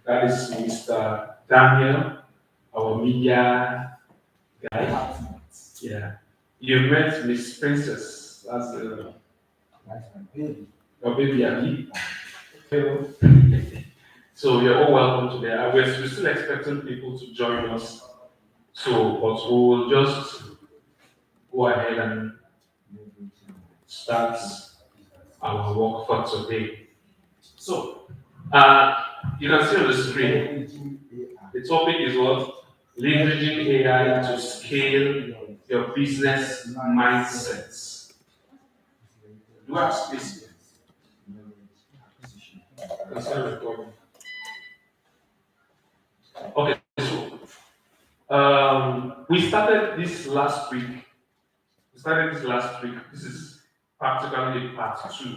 That is Mr. Daniel, our media guy. Yeah. You met Miss Princess. That's your baby, Abby. Hello. So you're all welcome today. We're still expecting people to join us. So, but we will just go ahead and start our work for today. So, you can see on the screen, the topic is what? Leveraging AI to scale your business mindsets. Do I have space? That's not recording. Okay, so we started this last week. This is practically part two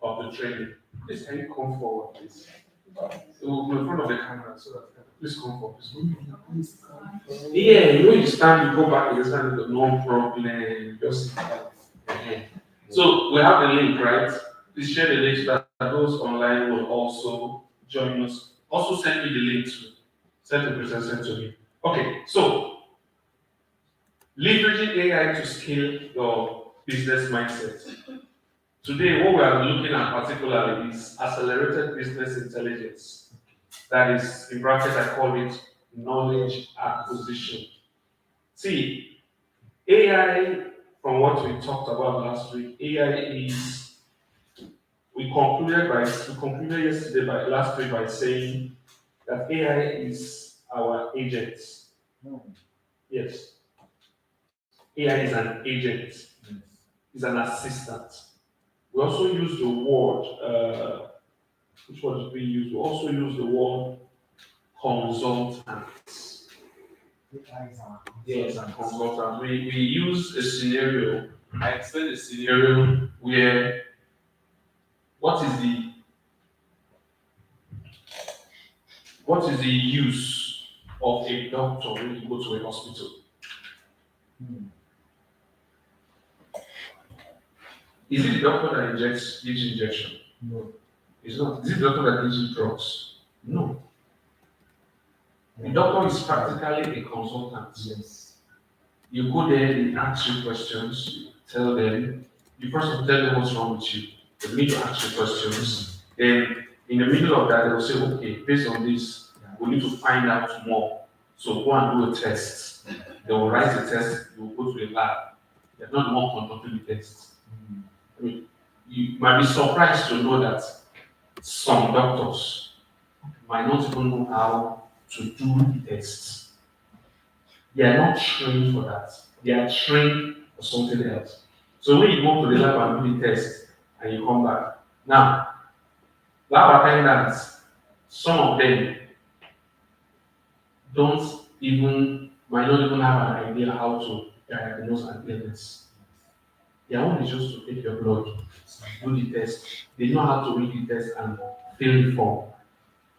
of the training. Please can you come forward, please? So in front of the camera, so that please come forward. Please. Yeah, you know you stand, you go back, you stand, no problem. Just yeah. So we have the link, right? Please share the link so that those online will also join us. Also send me the link to send the presenter to me. Okay, so leveraging AI to scale your business mindset. Today, what we are looking at particularly is accelerated business intelligence. That is, in brackets, I call it knowledge acquisition. See, AI, from what we talked about last week, AI is, we concluded yesterday last week by saying that AI is our agent. Yes, AI is an agent, is an assistant. We also use the word, which word did we use? We also use the word consultant. Yes, and consultant. We use a scenario. I explained a scenario where what is the use of a doctor when you go to a hospital? Is it the doctor that gives injection? No. It's not. Is it the doctor that gives you drugs? No. The doctor is practically a consultant. Yes. You go there, they ask you questions, you tell them, you first of all tell them what's wrong with you. They need to ask you questions. Then in the middle of that, they will say, okay, based on this, we need to find out more. So go and do a test. They will write the test, you will go to a lab. They're not the one conducting the test. I mean, you might be surprised to know that some doctors might not even know how to do the tests. They are not trained for that. They are trained for something else. So when you go to the lab and do the test and you come back, now, lab attendants, some of them might not even have an idea how to diagnose an illness. Their own is just to take your blood, do the test. They know how to read the test and fill the form.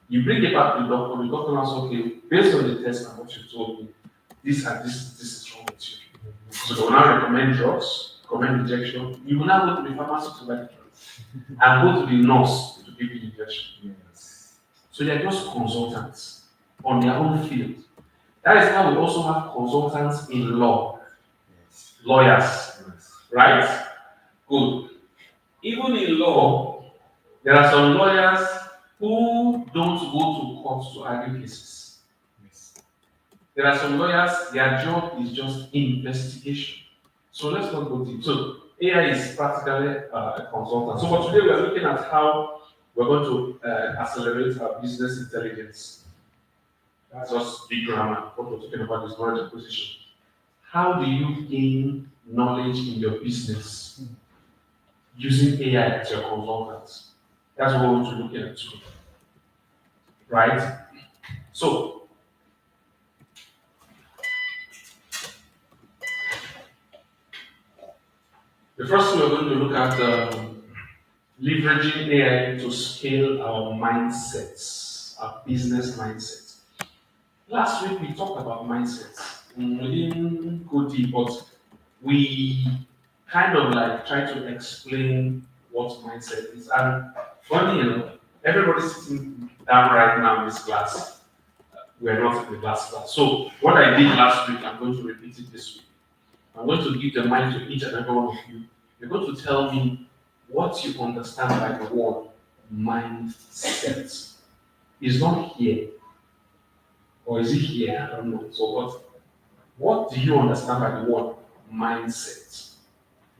You bring it back to the doctor now says, okay, based on the test and what you told me, this and this is wrong with you. So they will now recommend drugs, recommend injection. You will now go to the pharmacy to buy the drugs and go to the nurse to give you the injection. Yes. So they are just consultants on their own field. That is how we also have consultants in law, yes. Lawyers, yes. Right? Good. Even in law, there are some lawyers who don't go to court to argue cases. Yes. There are some lawyers, their job is just investigation. So let's not go deep. So AI is practically a consultant. So for today, we are looking at how we're going to accelerate our business intelligence. That's just big grammar. What we're talking about is knowledge acquisition. How do you gain knowledge in your business using AI as your consultant? That's what we're going to look at today. Right? So, the first thing we're going to look at leveraging AI to scale our mindsets, our business mindsets. Last week we talked about mindsets. We didn't go deep, but we kind of like try to explain what mindset is. And funny enough, everybody sitting that right now in this class, we're not in the last class. So what I did last week, I'm going to repeat it this week. I'm going to give the mic to each and every one of you. You're going to tell me what you understand by the word mindset. It's not here, or is it here? I don't know. So what do you understand by the word mindset?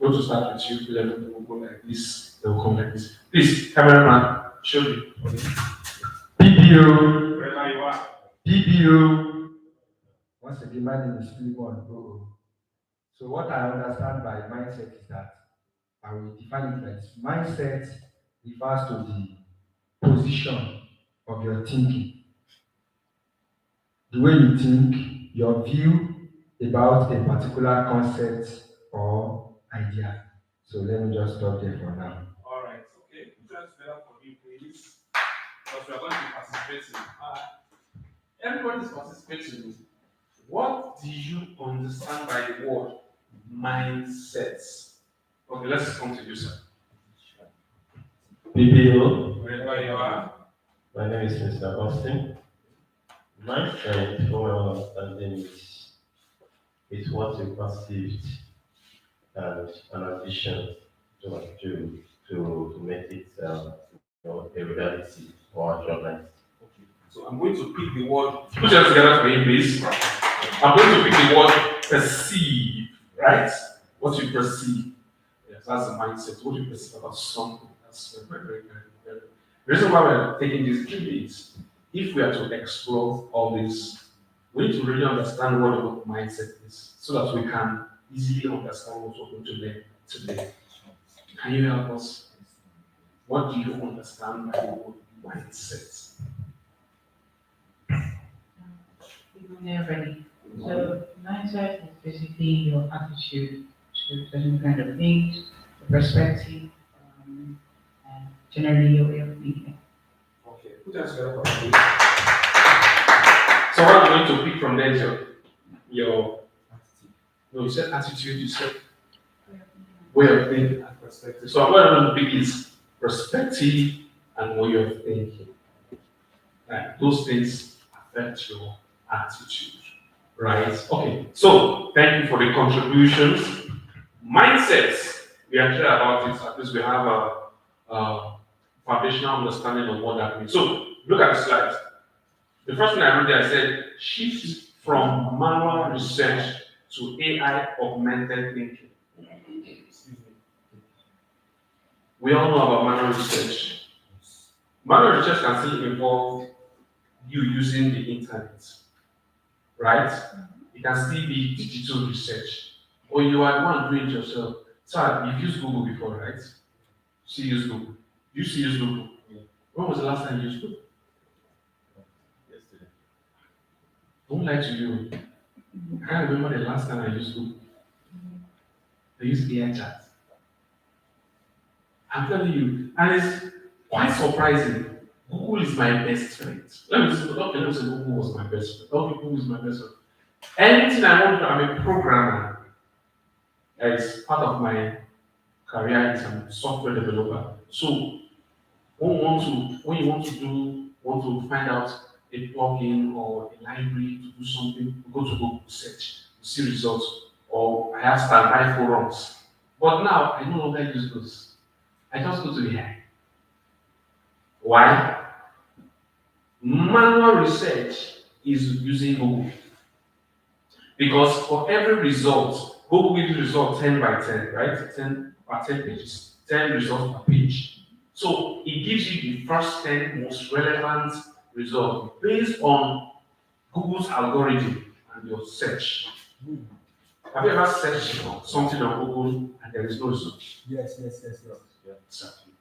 I'm going to start with you, then we'll go like this, then we'll come like this. Please, cameraman, show me. PPO, Wherever you are. PPO. Once again, my name is Philemon Bogo. So what I understand by mindset is that I will define it like this. Mindset refers to the position of your thinking, the way you think, your view about a particular concept or idea. So let me just stop there for now. All right, okay. Put your hands together for me, please. Because we are going to be participating. Everybody is participating. What do you understand by the word mindsets? Okay, let's come to you, sir. PPO, Wherever you are. my name is Mr. Austin. Mindset, from my understanding, is what you perceived and an addition to make it a reality or actualized. Okay. So I'm going to pick the word. Put your hands together for me, please. I'm going to pick the word perceive, right? What you perceive. Yes, that's the mindset. What you perceive about something. That's very. The reason why we're taking these 3 days, if we are to explore all this, we need to really understand what the mindset is so that we can easily understand what we're going to learn today. Can you help us? What do you understand by the word mindset? They're ready. So mindset is basically your attitude to certain kind of things, your perspective, and generally your way of thinking. Okay, put that together for me. So what I'm going to pick from there is your no, you said attitude, you said way of thinking and perspective. So what I'm going to pick is perspective and way of thinking. Right? Those things affect your attitude. Right? Okay. So thank you for the contributions. Mindsets, we are clear about it. At least we have a foundational understanding of what that means. So look at the slides. The first thing I wrote there, I said shift from manual research to AI augmented thinking. We all know about manual research. Manual research can still involve you using the internet, right? It can still be digital research, or you are the one doing it yourself. So you've used Google before, right? Still use Google. You still use Google. When was the last time you used Google? Yesterday. Don't lie to you. I can't remember the last time I used Google. I used AI chat. I'm telling you, and it's quite surprising. Google is my best friend. Let me say Google was my best friend. Okay, Google is my best friend. Anything I want to do, I'm a programmer. It's part of my career is I'm a software developer. So when you want to find out a plugin or a library to do something, you go to Google search, you see results, or I have standby forums. But now I no longer use those. I just go to AI. Why? Manual research is using Google. Because for every result, Google gives you result 10 by 10, right? 10 by 10 pages, 10 results per page. So it gives you the first 10 most relevant results based on Google's algorithm and your search. Have you ever searched something on Google and there is no result? Yes. Exactly.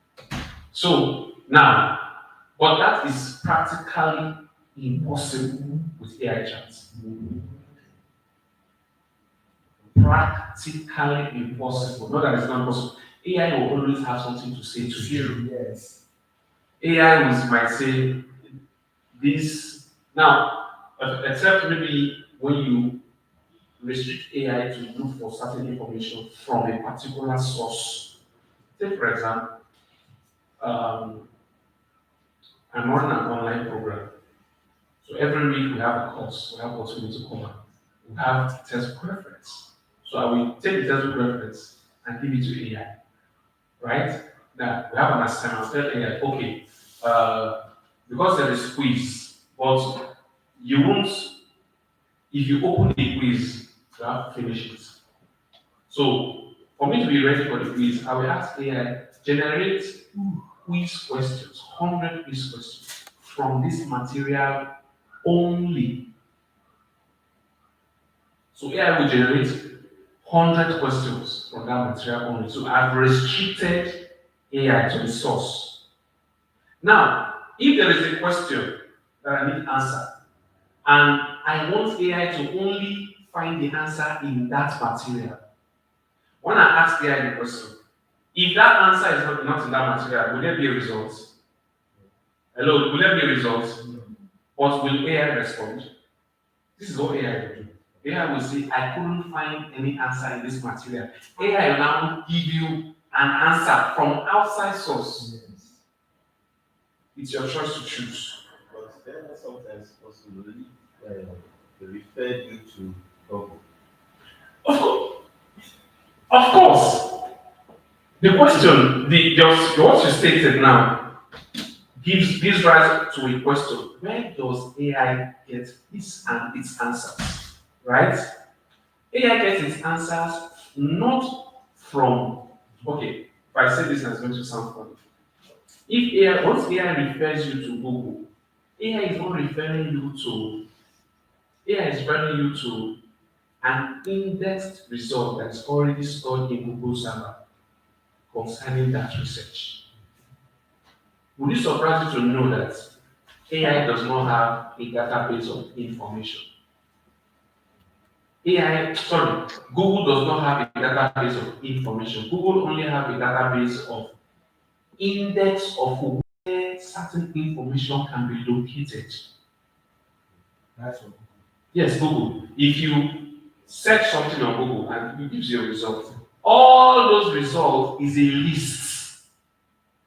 So now, but that is practically impossible with AI chats. Practically impossible. Not that it's not possible. AI will always have something to say to you. Yes. Might say this now, except maybe when you restrict AI to look for certain information from a particular source. Take for example, um, I'm running an online program. So every week we have a course, we have what we need to cover. We have textbook reference. So I will take the textbook reference and give it to AI, right? Now we have an assignment. I'll tell AI, okay, because there is quiz, but you won't, if you open the quiz, you have to finish it. So for me to be ready for the quiz, I will ask AI, generate quiz questions, 100 quiz questions from this material only. So AI will generate 100 questions from that material only. So I've restricted AI to the source. Now, if there is a question that I need answer, and I want AI to only find the answer in that material, when I ask AI the question, if that answer is not in that material, will there be a result? Hello, will there be a result? But will AI respond? This is what AI will do. AI will say, I couldn't find any answer in this material. AI will now give you an answer from outside source. It's your choice to choose. But then sometimes also they refer you to Google. Of course. Of course. The question, what you stated now, gives rise to a question. Where does AI get its answers? Right? AI gets its answers not from, okay, if I say this, it's going to sound funny. If AI, once AI refers you to Google, AI is not referring you to, AI is referring you to an indexed result that is already stored in Google server concerning that research. Would it surprise you to know that AI does not have a database of information? Google does not have a database of information. Google only have a database of index of where certain information can be located. That's all. Yes, Google. If you search something on Google and it gives you a result, all those results is a list.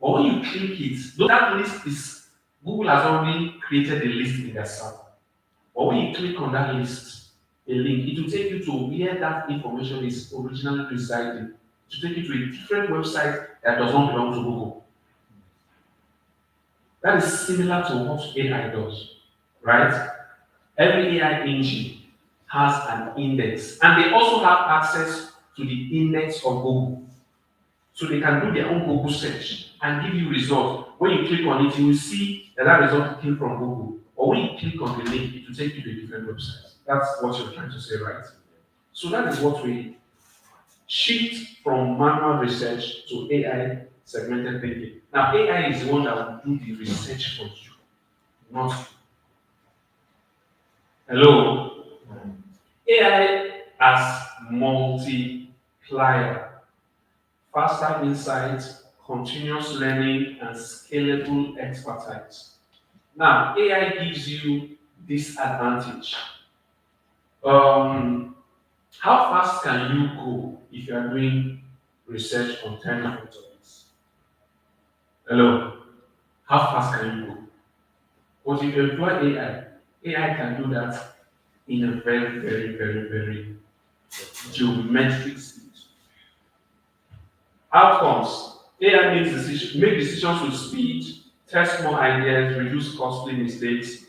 But when you click it, that list is Google has already created a list in their server. But when you click on that list, a link, it will take you to where that information is originally residing. It will take you to a different website that does not belong to Google. That is similar to what AI does, right? Every AI engine has an index, and they also have access to the index of Google. So they can do their own Google search and give you results. When you click on it, you will see that result came from Google. Or when you click on the link, it will take you to a different website. That's what you're trying to say, right? So that is what we shift from manual research to AI segmented thinking. Now, AI is the one that will do the research for you, not you. Hello? AI as multiplier, faster insights, continuous learning, and scalable expertise. Now, AI gives you this advantage. How fast can you go if you are doing research on 10 different topics? Hello? How fast can you go? But if you employ AI can do that in a very, very, very, very geometric speed. Outcomes. AI make decisions with speed, test more ideas, reduce costly mistakes.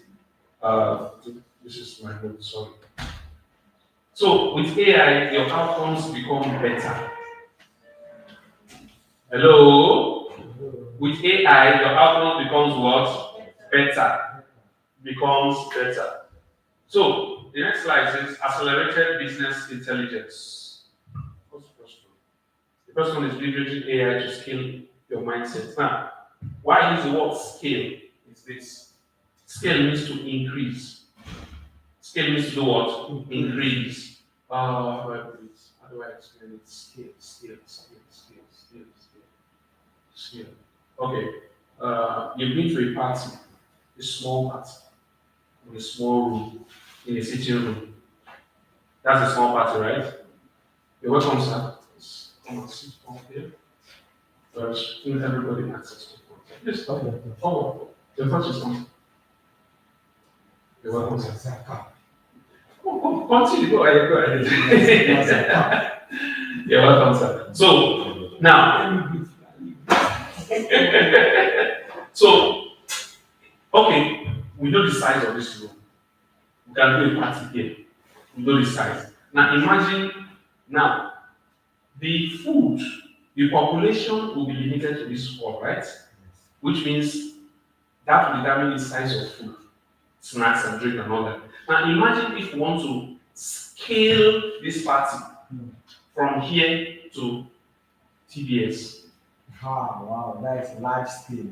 This is my note, sorry. So with AI, your outcomes become better. Hello? With AI, your outcomes becomes what? Better. Becomes better. So the next slide says accelerated business intelligence. What's the first one? The first one is leveraging AI to scale your mindset. Now, why I use the word scale is this. Scale means to increase. Scale means to do what? Increase. How do I explain it? Scale. Okay. You've been to a party, a small party, in a small room, in a sitting room. That's a small party, right? You're welcome, sir. Come and sit down here. But give everybody access to it. Yes, forward. Your thought is something. You're welcome, sir. Continue. Go ahead. You're welcome, sir. So now, so okay, we know the size of this room. We can do a party here. We know the size. Now imagine now the food, the population will be limited to this hall, right? Which means that will determine the size of food, snacks and drink and all that. Now imagine if you want to scale this party from here to TBS. Wow, that is large scale.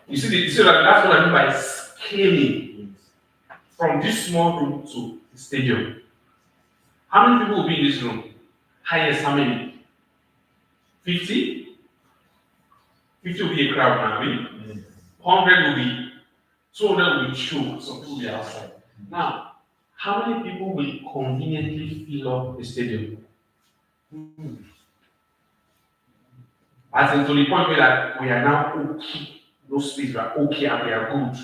You see, that's what I mean by scaling from this small room to the stadium. How many people will be in this room? Highest, how many? 50? 50 will be a crowd now, right? 100 will be, 200 will be choked, some people will be outside. Now, how many people will conveniently fill up the stadium? As in to the point where like, we are now okay, no space, we are okay and we are good.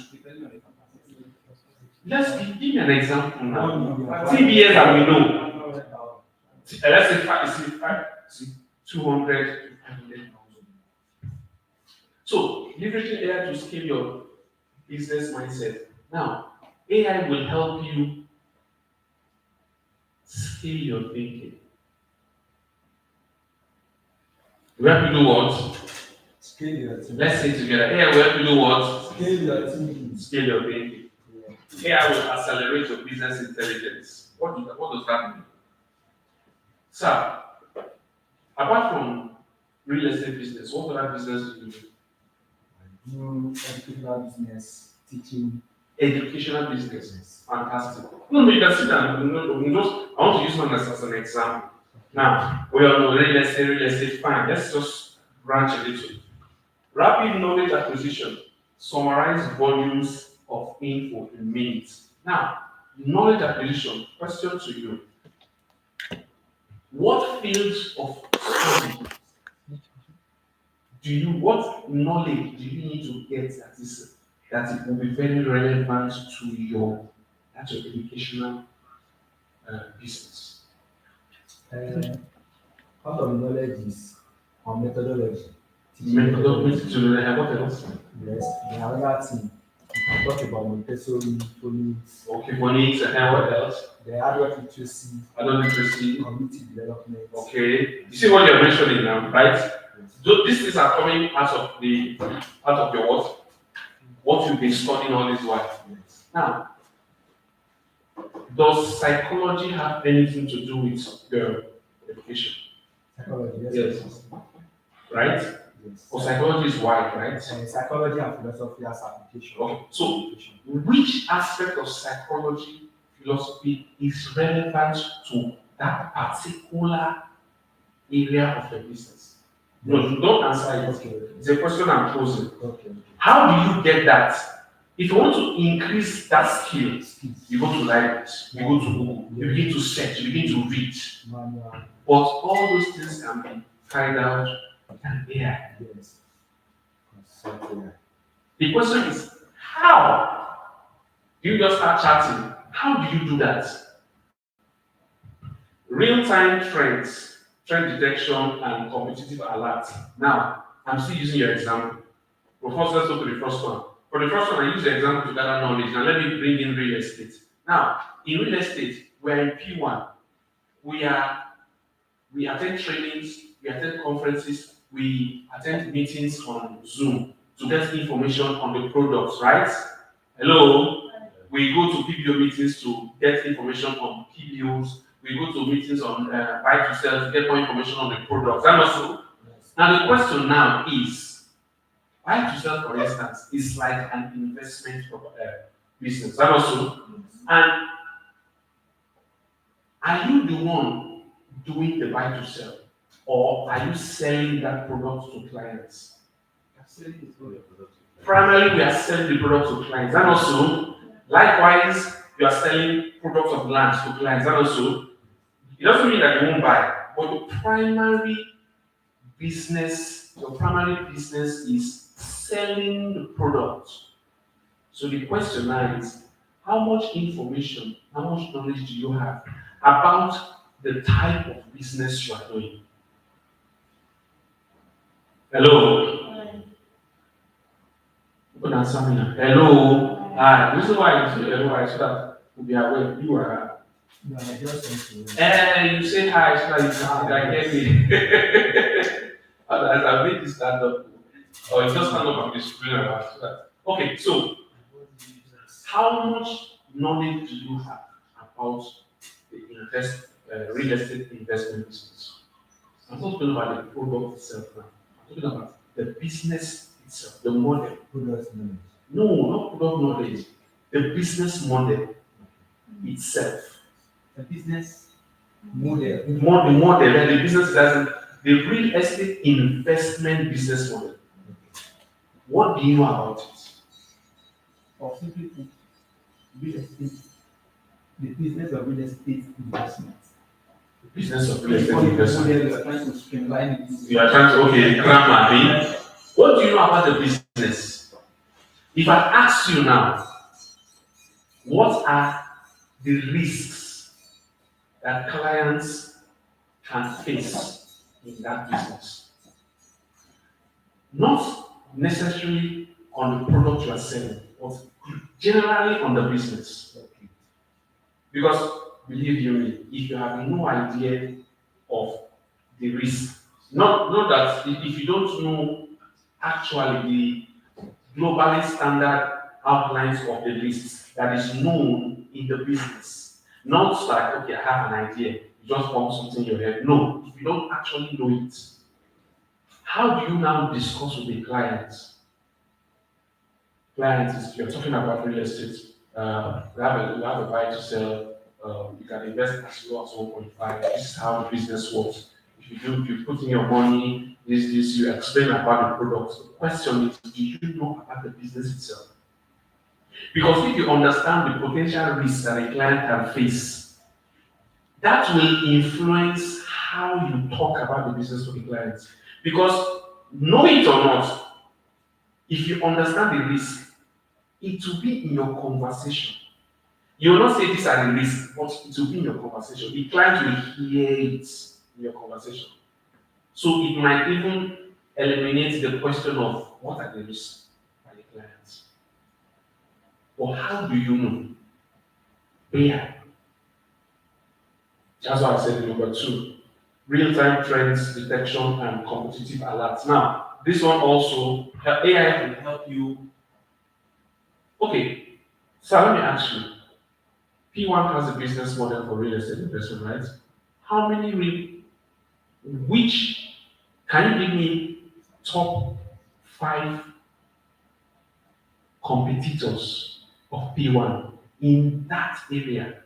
Let's give me an example now. TBS that we know. Let's say 200 to 500,000. So, leveraging AI to scale your business mindset. Now, AI will help you scale your thinking. We have to do what? Scale your team. Let's say together. AI will help you do what? Scale your team. Scale your thinking. AI will accelerate your business intelligence. What does that mean? Sir, apart from real estate business, what other business do you do? Educational business, teaching. Educational business. Fantastic. No, you can sit down. I want to use one as an example. Now, we all know real estate, fine. Let's just branch a little. Rapid knowledge acquisition. Summarize volumes of info in minutes. Now, knowledge acquisition, question to you. What fields of study what knowledge do you need to get that it will be very relevant to your educational business? Part of knowledge is on methodology. Methodology to what else? Yes, the other thing. You can talk about Montessori, phonics. Okay, phonics, and what else? The adult literacy. Adult literacy. Community development. Okay. You see what you're mentioning now, right? These things are coming out of your what? What you've been studying all this while. Yes. Now, does psychology have anything to do with your education? Psychology, Yes. Right? Yes. Or psychology is wide, right? Psychology and philosophy as application. Okay. So, which aspect of psychology, philosophy is relevant to that particular area of your business? No, don't answer it. Okay. It's a question I'm posing. Okay. How do you get that? If you want to increase that skill, you go to libraries, you go to Google, you begin to search, you begin to read. Manual. But all those things can be carried out with an AI. Yes. Software. The question is, how? Do you just start chatting? How do you do that? Real-time trends, trend detection, and competitive alerts. Now, I'm still using your example. But first, let's go to the first one. For the first one, I use the example to gather knowledge. Now, let me bring in real estate. Now, in real estate, we're in P1. We attend trainings, we attend conferences, we attend meetings on Zoom to get information on the products, right? Hello? We go to PBO meetings to get information on PBOs. We go to meetings on buy to sell to get more information on the products. And also, now the question now is, buy to sell, for instance, is like an investment business. And also, and are you the one doing the buy to sell, or are you selling that product to clients? Primarily, we are selling the product to clients, and also, likewise, you are selling products of land to clients, and also, it doesn't mean that you won't buy, but your primary business is selling the product So the question now is, how much information, how much knowledge do you have about the type of business you are doing? Hello? You can answer me now. Hello? Hi. This is why I say hello, so that we'll be aware you are. No, I just want to. You say hi so that you can get me. Otherwise, I'll make this stand up. Or you just stand up on the screen and so that. Okay, so how much knowledge do you have about the real estate investment business? I'm not talking about the product itself now. I'm talking about the business itself, the model. Product knowledge. No, not product knowledge. The business model itself. The business model. The model and the business doesn't. The real estate investment business model. What do you know about it? Or simply put, real estate, the business of real estate investment. The business of real estate investment. We are trying to streamline it. You are trying to, okay, grammar. What do you know about the business? If I ask you now, what are the risks that clients can face in that business? Not necessarily on the product you are selling, but generally on the business. Because believe you me, if you have no idea of the risk, not that if you don't know actually the globally standard outlines of the risks that is known in the business, not like, okay, I have an idea, you just pump something in your head. No, if you don't actually know it, how do you now discuss with the client? Client is, you're talking about real estate. We have a buy to sell. You can invest as low as 1.5. This is how the business works. If you put in your money, this, you explain about the product. The question is, do you know about the business itself? Because if you understand the potential risks that a client can face, that will influence how you talk about the business to the clients. Because know it or not, if you understand the risk, it will be in your conversation. You will not say these are the risks, but it will be in your conversation. The client will hear it in your conversation. So it might even eliminate the question of what are the risks by the clients. But how do you know? Where? That's why I said number 2. Real-time trends detection and competitive alerts. Now, this one also, AI will help you. Okay, so let me ask you. P1 has a business model for real estate investment, right? How many can you give me top 5 competitors of P1 in that area?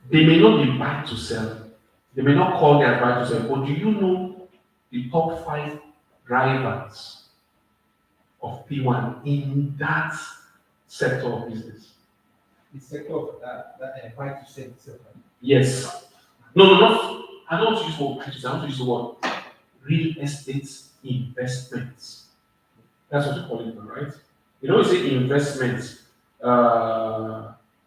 They may not be buy to sell. They may not call their buy to sell, but do you know the top 5 drivers of P1 in that sector of business? The sector of that buy to sell itself. Yes. No, not. I don't want to use the word buy to sell. I want to use the word real estate investments. That's what you call it, right? You know, you say investments.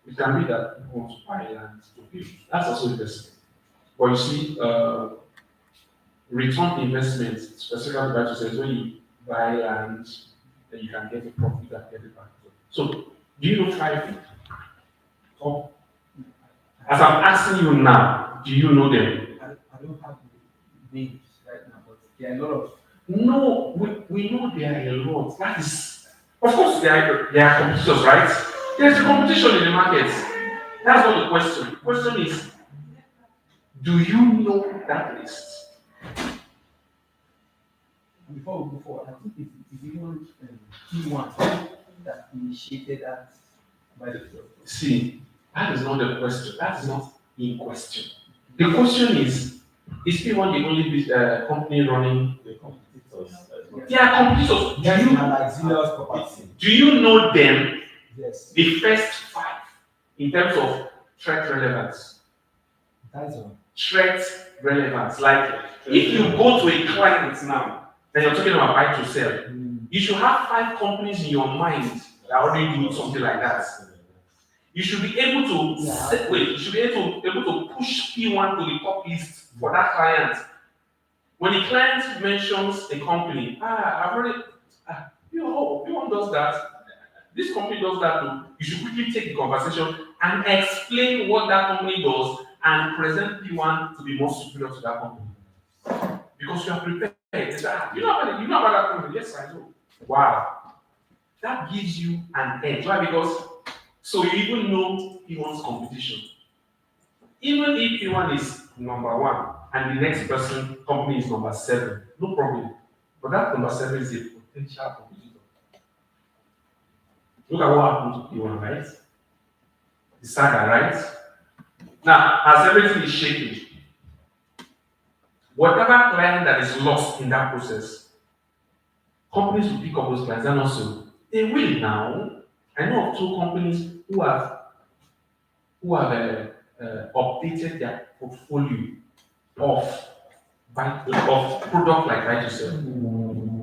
It can be that you want to buy land to build. That's also investment. But you see, return investment, specifically buy to sell, is when you buy land, then you can get the profit and get it back. So, do you know 5? As I'm asking you now, do you know them? I don't have names right now, but there are a lot of. No, we know there are a lot. That is, of course, there are competitors, right? There's a competition in the market. That's not the question. The question is, do you know that list? Before we go forward, I think it's even P1 that initiated that by the field. See, that is not the question. That is not in question. The question is P1 the only company running the competitors? They are competitors. Yes, like Zillow's property. Do you know them? Yes. The first 5 in terms of threat relevance. That's all. Threat relevance. Like if you go to a client now, and you're talking about buy to sell, You should have 5 companies in your mind that already do something like that. You should be able to you should be able to push P1 to the top list for that client. When the client mentions a company, I've already, P1 does that. This company does that too. You should quickly take the conversation and explain what that company does and present P1 to be more superior to that company. Because you are prepared. You know about that company? Yes, I know. Wow. That gives you an edge. Why? Because so you even know P1's competition. Even if P1 is number 1 and the next company is number 7, no problem. But that number 7 is a potential competitor. Look at what happened to P1, right? The saga, right? Now, as everything is shaking, whatever client that is lost in that process, companies will pick up those clients and also they will now. I know of 2 companies who have updated their portfolio of product like Vital.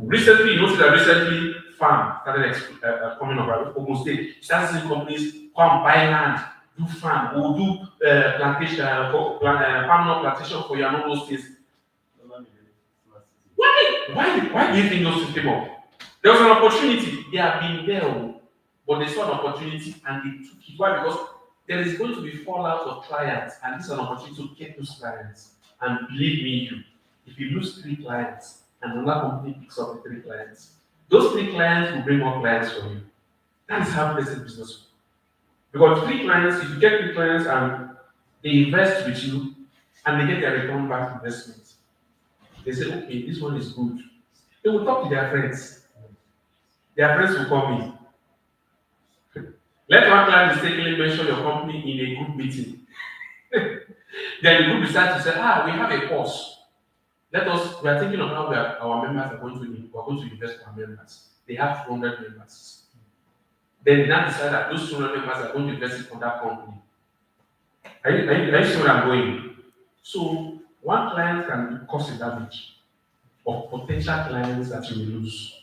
Recently, you notice that farm started coming up, right? Ogun State. Started seeing companies come buy land, do farm, or do plantation, palm plantation for you and all those things. Why do you think those things came up? There was an opportunity. They have been there, but they saw an opportunity and they took it. Why? Because there is going to be fallout of clients, and this is an opportunity to get those clients. And believe me, if you lose 3 clients and another company picks up the 3 clients, those 3 clients will bring more clients for you. That is how basic business works. Because 3 clients, if you get 3 clients and they invest with you and they get their return back investment, they say, okay, this one is good. They will talk to their friends. Their friends will come in. Let one client mistakenly mention your company in a group meeting. Then the group decides to say, we have a course. We are thinking of how our members are going to invest for our members. They have 200 members. Then they now decide that those 200 members are going to invest it on that company. Are you seeing where I'm going? So one client can cause a damage of potential clients that you will lose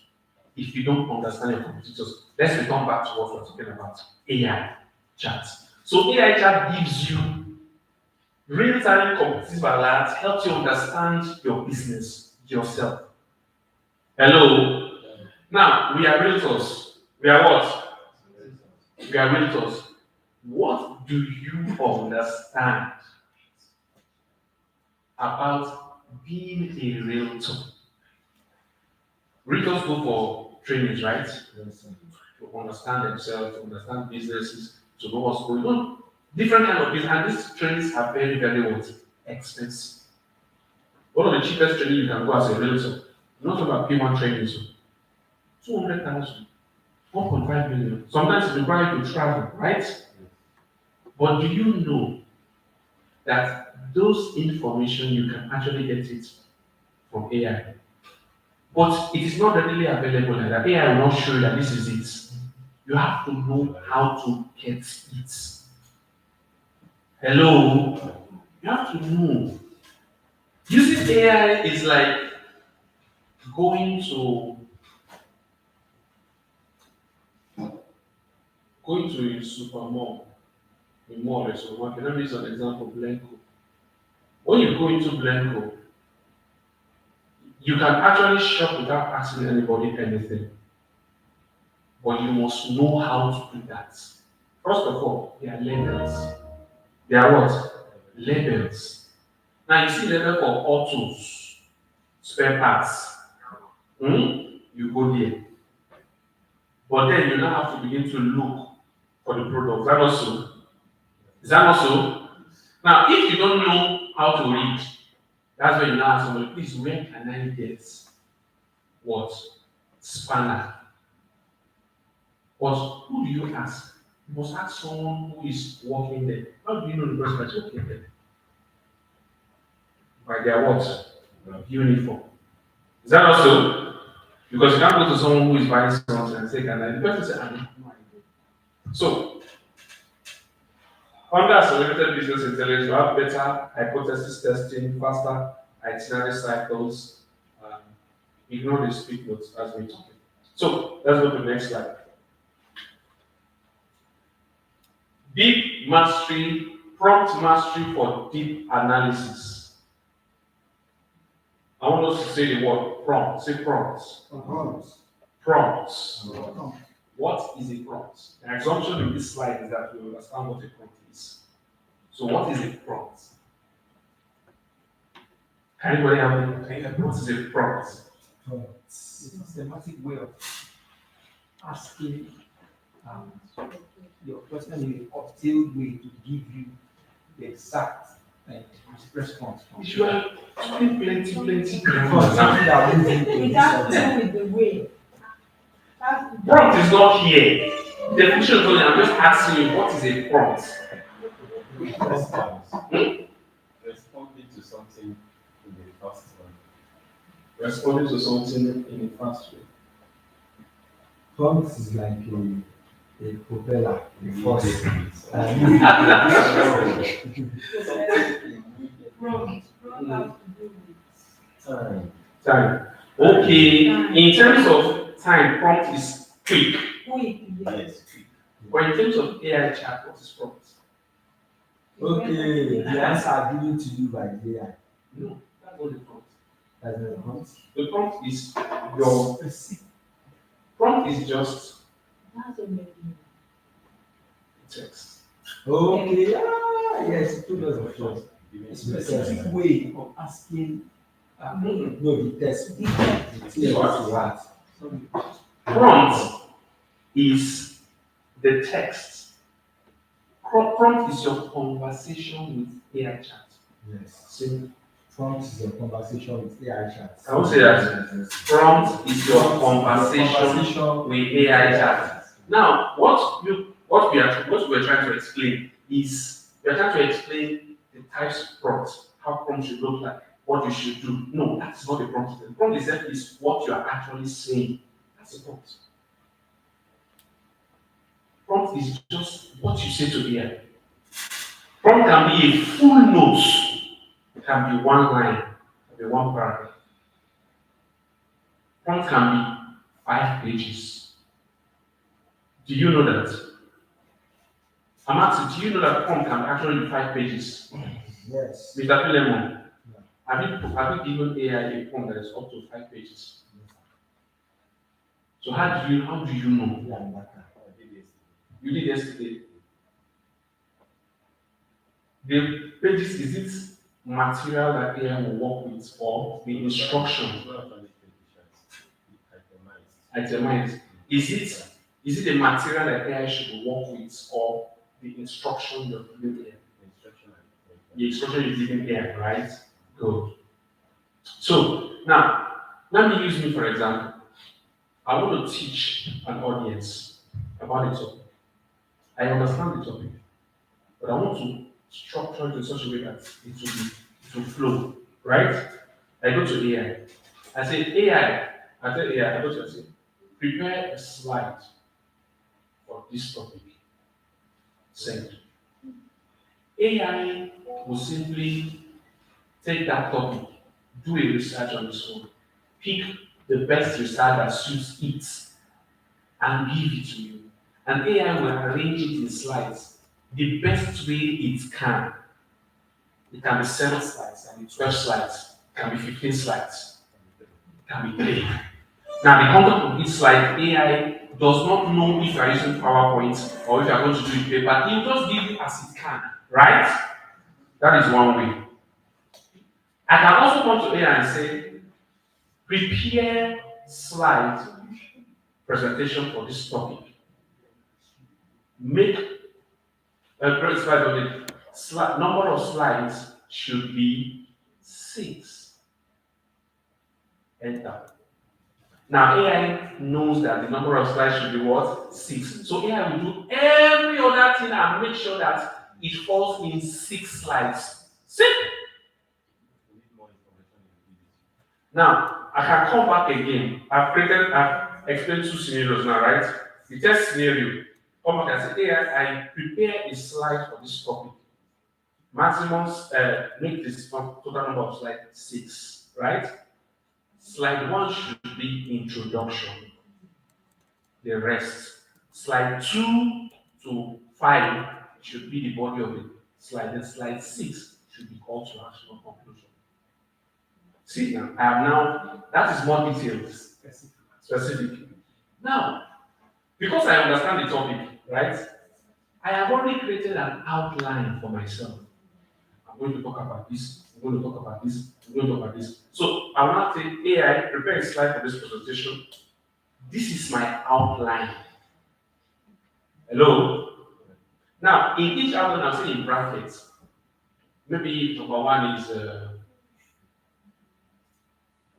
if you don't understand your competitors. Let's return back to what we're talking about, AI chat. So AI chat gives you real-time competitive alerts, helps you understand your business, yourself. Hello? Now, we are realtors. We are what? We are realtors. What do you understand about being a realtor? Realtors go for trainings, right? To understand themselves, to understand businesses, to know what's going on. Different kind of business, and these trainings are very, very expensive. One of the cheapest training you can go as a realtor, not about P1 training, so 200,000, 1.5 million. Sometimes it's required to travel, right? But do you know that those information you can actually get it from AI? But it is not readily available like that. AI will not show you that this is it. You have to know how to get it. Hello? You have to know. Using AI is like going to a supermall, a mall or supermarket. Let me use an example, Blanco. When you go into Blanco, you can actually shop without asking anybody anything. But you must know how to do that. First of all, they are labels. They are what? Labels. Now you see label for autos, spare parts. You go there. But then you now have to begin to look for the product. Is that not so? Is that not so? Now, if you don't know how to read, that's when you now ask somebody, please, where can I get what? Spanner. But who do you ask? You must ask someone who is working there. How do you know the person that's working there? By their what? Uniform. Is that not so? Because you can't go to someone who is buying something and say, can I? The person says, I don't know. So, under accelerated business intelligence, you have better hypothesis testing, faster itinerary cycles. Ignore the speak notes as we talk. So let's go to the next slide. Deep mastery, prompt mastery for deep analysis. I want us to say the word prompt. Say prompts. Prompts. What is a prompt? The assumption in this slide is that we understand what a prompt is. So what is a prompt? Can anybody help me? What is a prompt? It's a systematic way of asking your question in a obtained way to give you the exact response. If you are talking plenty Because something that moves into It this has to subject. do with the way. prompt is not here. Definition is only, I'm just asking you what is a prompt? Responding to something in the fast one. Responding to something in a fast way. Prompt is like a propeller, a force. Time. Okay, in terms of time, prompt is quick. Yes. But in terms of AI chat, what is prompt? Okay, the answer given to you by the AI. No, that's not the prompt. That's the prompt. The prompt is your prompt is just text. Okay, yes, it told us before. A specific way of asking, no, the test. Prompt is the text. Prompt is your conversation with AI chat. Yes. See, Prompt is your conversation with AI chat. I will say that. Prompt is your conversation with AI chat. Now, what we are trying to explain is we are trying to explain the types of prompts, how prompts should look like, what you should do. No, that's not the prompt. The prompt itself is what you are actually saying. That's the prompt. Prompt is just what you say to the AI. Prompt can be a full note. It can be one line, it can be one paragraph. Prompt can be 5 pages. Do you know that? I'm asking, do you know that prompt can actually be 5 pages? Yes. Mr. Philemon, have you given AI a prompt that is up to 5 pages? So how do you know? You did yesterday. The pages, is it material that AI will work with or the instruction itemized? Is it the material that AI should work with or the instruction you're giving AI? The instruction you're giving AI, right? Good. So now, let me use me for example. I want to teach an audience about a topic. I understand the topic, but I want to structure it in such a way that it will flow, right? I go to AI. I say, AI, I tell AI, I say, prepare a slide for this topic. Send. AI will simply take that topic, do a research on its own, pick the best research that suits it, and give it to you. And AI will arrange it in slides the best way it can. It can be 7 slides, it can be 12 slides, it can be 15 slides, it can be 3. Now, the content of each slide, AI does not know if you are using PowerPoint or if you are going to do it paper. It will just give you as it can, right? That is one way. I can also come to AI and say, prepare slide presentation for this topic. Make a great slide on it. Number of slides should be 6. Enter. Now AI knows that the number of slides should be what? 6. So AI will do every other thing and make sure that it falls in 6 slides. Simple. Now I can come back again. I've explained 2 scenarios now, right? The first scenario, come back and say, AI, I prepare a slide for this topic. Maximum, make this total number of slides 6, right? Slide 1 should be introduction. the rest. Slide 2 to 5 should be the body of the slide. Then slide 6 should be call to action or conclusion. See now, I have now, that is more detailed, specific. Now, because I understand the topic, right? I have already created an outline for myself. I'm going to talk about this, I'm going to talk about this, I'm going to talk about this. So I will now say, AI, prepare a slide for this presentation. This is my outline. Hello? Now, in each outline, I'm saying in brackets. Maybe number one is,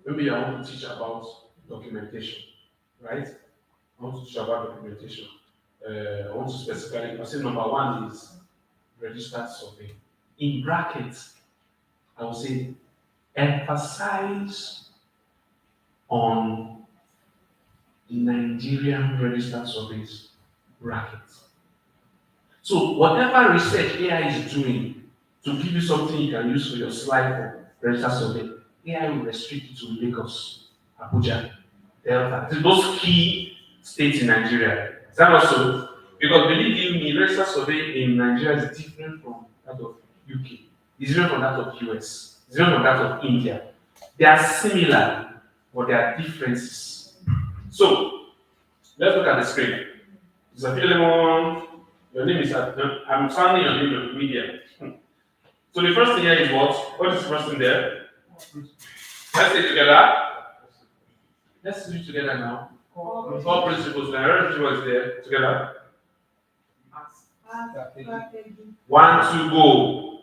maybe I want to teach about documentation, right? I want to teach about documentation. I want to specifically, I say number one is registered survey. In brackets, I will say emphasize on Nigerian registered surveys, brackets. So whatever research AI is doing to give you something you can use for your slide for registered survey, AI will restrict it to Lagos, Abuja, Delta, those key states in Nigeria. Is that not so? Because believe you me, registered survey in Nigeria is different from that of UK. It's different from that of US. It's different from that of India. They are similar, but there are differences. So let's look at the screen. Mr. Philemon, your name is, I'm sounding your name in media. So the first thing here is what? What is the first thing there? Let's say together. Let's do it together now. Four principles. Now, every was there together. 1, 2, go.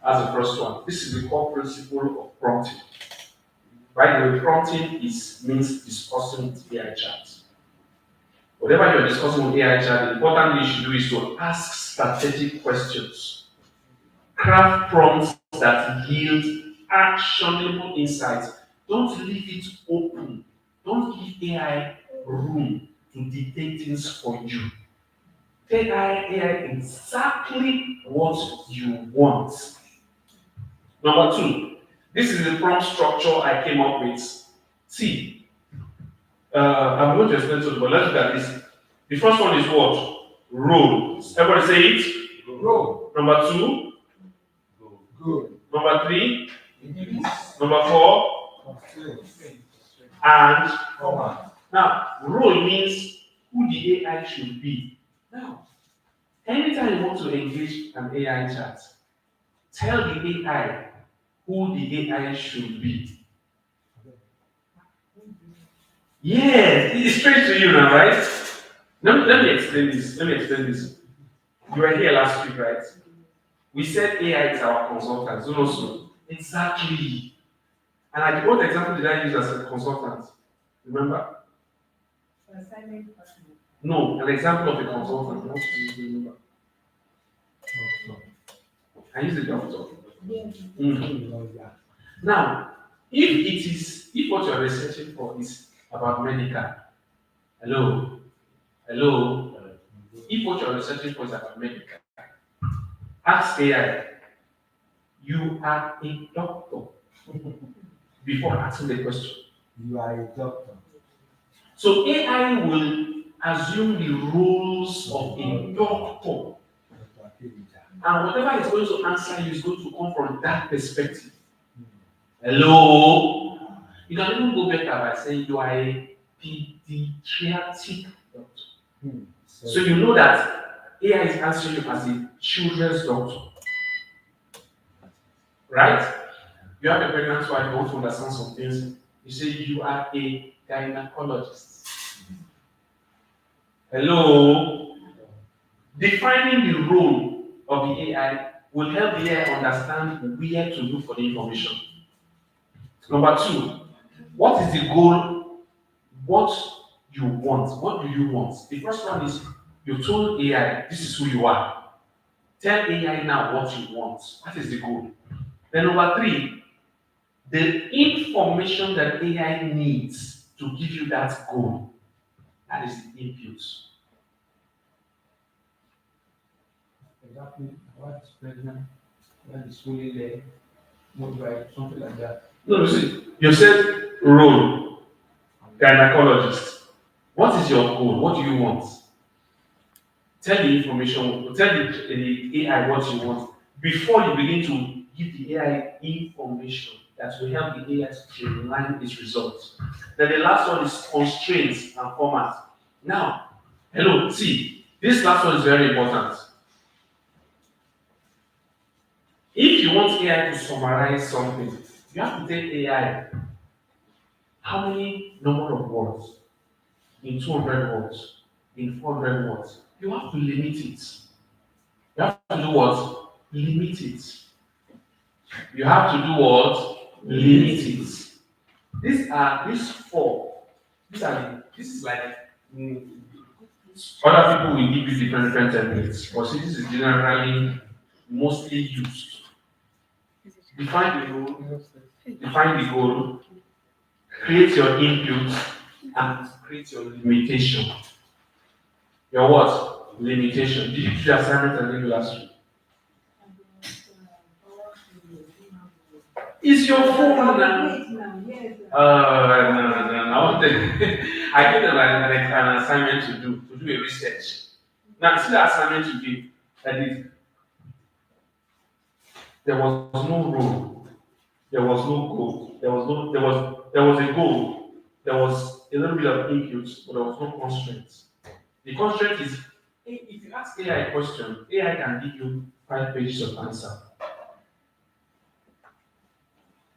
As the first one. This is the core principle of prompting. By the way, prompting means discussing with AI chat. Whatever you're discussing with AI chat, the important thing you should do is to ask strategic questions. Craft prompts that yield actionable insights. Don't leave it open. Don't give AI room to dictate things for you. Tell AI exactly what you want. Number 2, this is the prompt structure I came up with. See, I'm going to explain to you, but let's look at this. The first one is what? Role. Everybody say it. Go. Number 2. Good. Number 3. Number 4. And now, role means who the AI should be. Now, anytime you want to engage an AI chat, tell the AI who the AI should be. Yes, it's straight to you now, right? Let me explain this. You were here last week, right? We said AI is our consultant. So exactly. And what example did I use as a consultant? Remember? No, an example of a consultant. What do you remember? I use the doctor. Now, if what you're researching for is about medical, hello. If what you're researching for is about medical, ask AI, you are a doctor, before asking the question. You are a doctor. So AI will assume the rules of a doctor. And whatever is going to answer you is going to come from that perspective. Hello? You can even go better by saying you are a pediatric doctor. So you know that AI is answering you as a children's doctor. Right? You have a pregnant wife, you want to understand some things. You say you are a gynecologist. Hello? Defining the role of the AI will help the AI understand where to look for the information. Number 2, what is the goal? What you want? What do you want? The first one is you told AI, this is who you are. Tell AI now what you want. That is the goal. Then number 3, the information that AI needs to give you that goal. That is the input. Exactly. What is pregnant? What is fully there? What do I, something like that. No, you see, you said role, gynecologist. What is your goal? What do you want? Tell the information, tell the AI what you want before you begin to give the AI information that will help the AI to streamline its results. Then the last one is constraints and format. Now, hello, see, this last one is very important. If you want AI to summarize something, you have to tell AI how many number of words in 200 words, in 400 words. You have to limit it. You have to do what? Limit it. You have to do what? Limit it. These four. This is like other people will give you different templates, but see, this is generally mostly used. Define the rule, define the goal, create your input, and create your limitation. Your what? Limitation. Did you do the assignment I gave you last week? Is your phone now? No. I want I gave them an assignment to do a research. Now, see the assignment you gave. That is, there was no rule. There was no goal. There was a goal. There was a little bit of input, but there was no constraints. The constraint is, if you ask AI a question, AI can give you 5 pages of answer.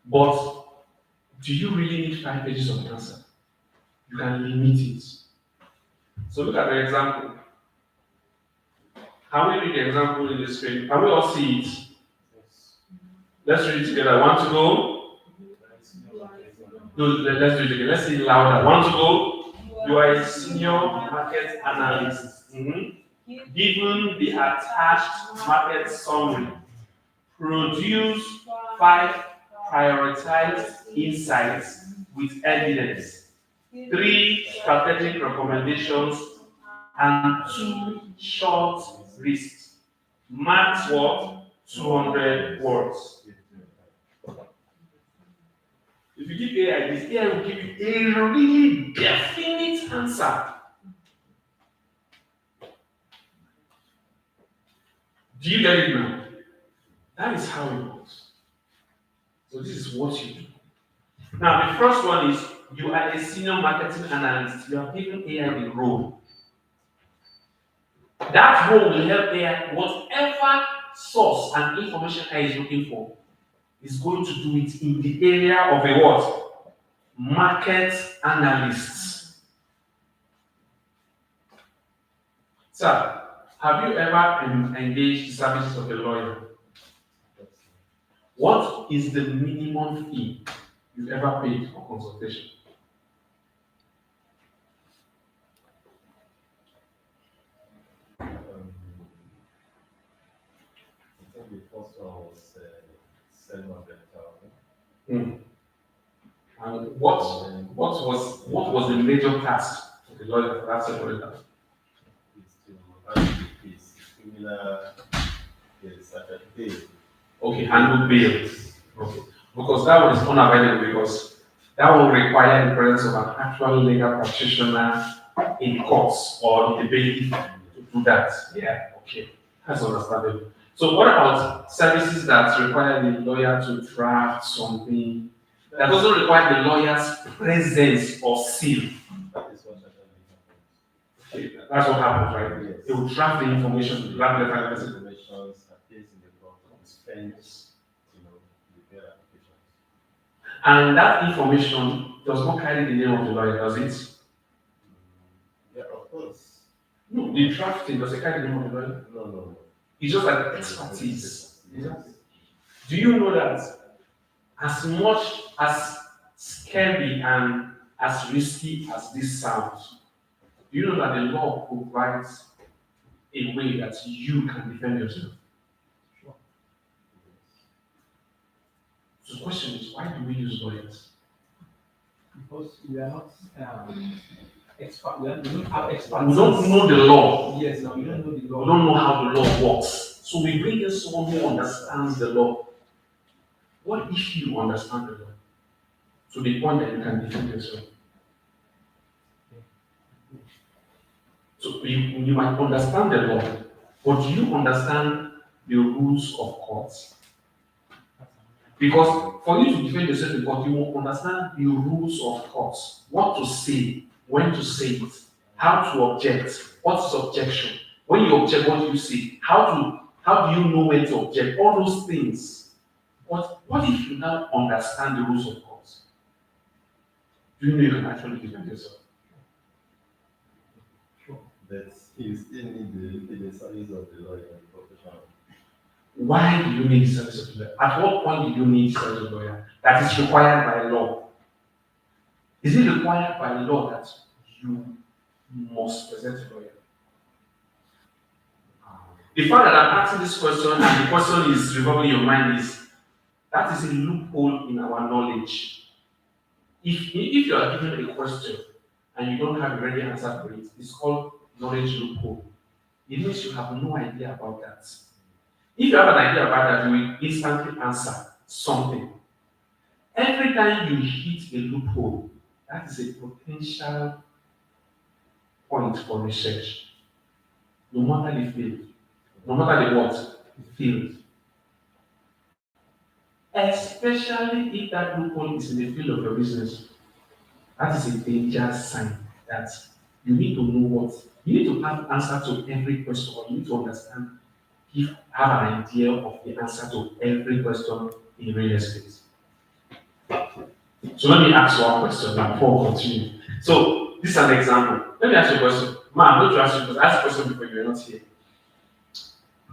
But do you really need 5 pages of answer? You can limit it. So look at the example. Can we read the example in the screen? Can we all see it? Let's read it together. Want to go? No, let's do it again. Let's say it louder. Want to go? You are a senior market analyst. Given the attached market summary, produce 5 prioritized insights with evidence, 3 strategic recommendations, and 2 short lists. Max what? 200 words. If you give AI this, AI will give you a really definite answer. Do you get it now? That is how it works. So this is what you do. Now, the first one is you are a senior marketing analyst. You are giving AI the role. That role will help AI, whatever source and information AI is looking for, is going to do it in the area of a what? Market analysts. Sir, have you ever engaged the services of a lawyer? What is the minimum fee you've ever paid for consultation? I think the first one was 700,000. And what was the major task of the lawyer for that 700,000? It's similar bail. Okay, handle bail. Okay, because that one is unavailable because that will require the presence of an actual legal practitioner in courts or in the bailiff to do that. Yeah, okay, that's understandable. So what about services that require the lawyer to draft something that doesn't require the lawyer's presence or seal? That is what happens. Okay, that's what happens, right? Yes. They will draft the information, draft the final message. Information appears in the court, spends, the bail applications. And that information does not carry the name of the lawyer, does it? Yeah, of course. No, the drafting does it carry the name of the lawyer? No. It's just like expertise. Do you know that as much as scary and as risky as this sounds, do you know that the law provides a way that you can defend yourself? Sure. So the question is, why do we use lawyers? Because we are not expert. We don't have expertise. We don't know the law. Yes, no, we don't know the law. We don't know how the law works. So we bring in someone who understands the law. What if you understand the law to the point that you can defend yourself? So you might understand the law, but do you understand the rules of courts? Because for you to defend yourself in court, you will understand the rules of courts, what to say, when to say it, how to object, what is objection, when you object, what do you say, how do you know when to object, all those things. But what if you now understand the rules of courts? Do you know you can actually defend yourself? But you still need the service of the lawyer and professional. Why do you need the service of a lawyer? At what point do you need the service of a lawyer? That is required by law. Is it required by law that you must present a lawyer? The fact that I'm asking this question and the question is revolving your mind is that is a loophole in our knowledge. If you are given a question and you don't have a ready answer for it, it's called knowledge loophole. It means you have no idea about that. If you have an idea about that, you will instantly answer something. Every time you hit a loophole, that is a potential point for research. No matter the field, no matter the what, field. Especially if that loophole is in the field of your business. That is a dangerous sign that you need to know what, you need to have answer to every question, or you need to understand, have an idea of the answer to every question in real estate. So let me ask you one question before we continue. So this is an example. Let me ask you a question. Ma, I'm going to ask you because I asked a question before you were not here.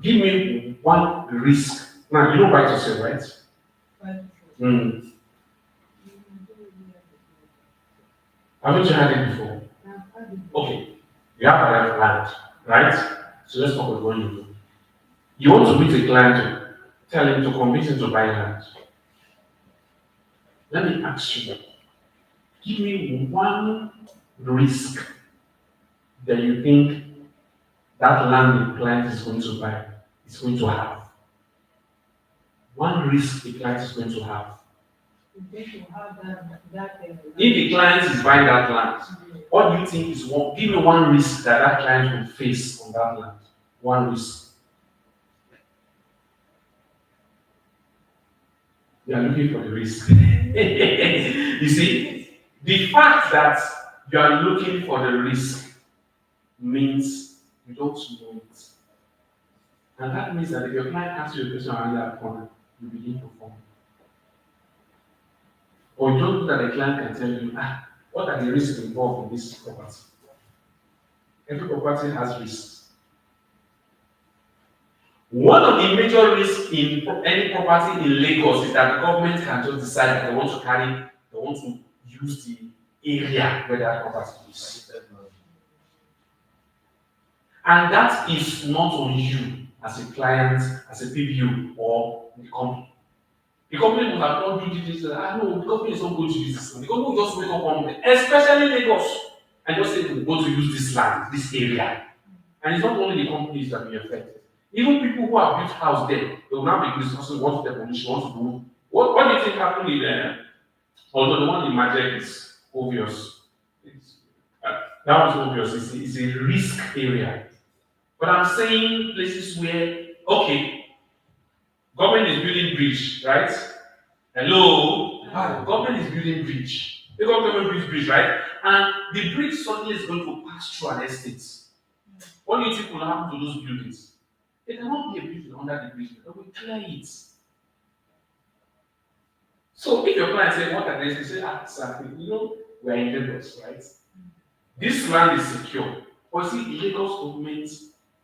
Give me one risk. Now you don't write yourself, right? Mm. Haven't you had it before? Okay. You have a client, right? So let's talk about what you do. You want to meet a client to tell him to convince him to buy land. Let me ask you, give me one risk that you think that land the client is going to buy is going to have. One risk the client is going to have. If the client is buying that land, what do you think is one? Give me one risk that client will face on that land. One risk. You are looking for the risk. You see, the fact that you are looking for the risk means you don't know it. And that means that if your client asks you a question around that corner, you begin to form. Or you don't know that the client can tell you, what are the risks involved in this property? Every property has risks. One of the major risks in any property in Lagos is that the government can just decide that they want to use the area where that property is. And that is not on you as a client, as a PBU, or the company. The company will have not do this, no, the company is not going to use this land. The company will just wake up one day, especially Lagos, and just say we're going to use this land, this area. And it's not only the companies that will be affected. Even people who have built house there, they will now be discussing what demolition, what to do. What do you think happened in there? Although the one in Majek is obvious. That was obvious. It's a risk area. But I'm saying places where, okay, government is building bridge, right? Hello? Government is building bridge. The government builds bridge, right? And the bridge suddenly is going to pass through an estate. What do you think will happen to those buildings? There cannot be a building under the bridge. They will clear it. So if your client says, what are they? You say, exactly. We're in Lagos, right? This land is secure. But see, the Lagos government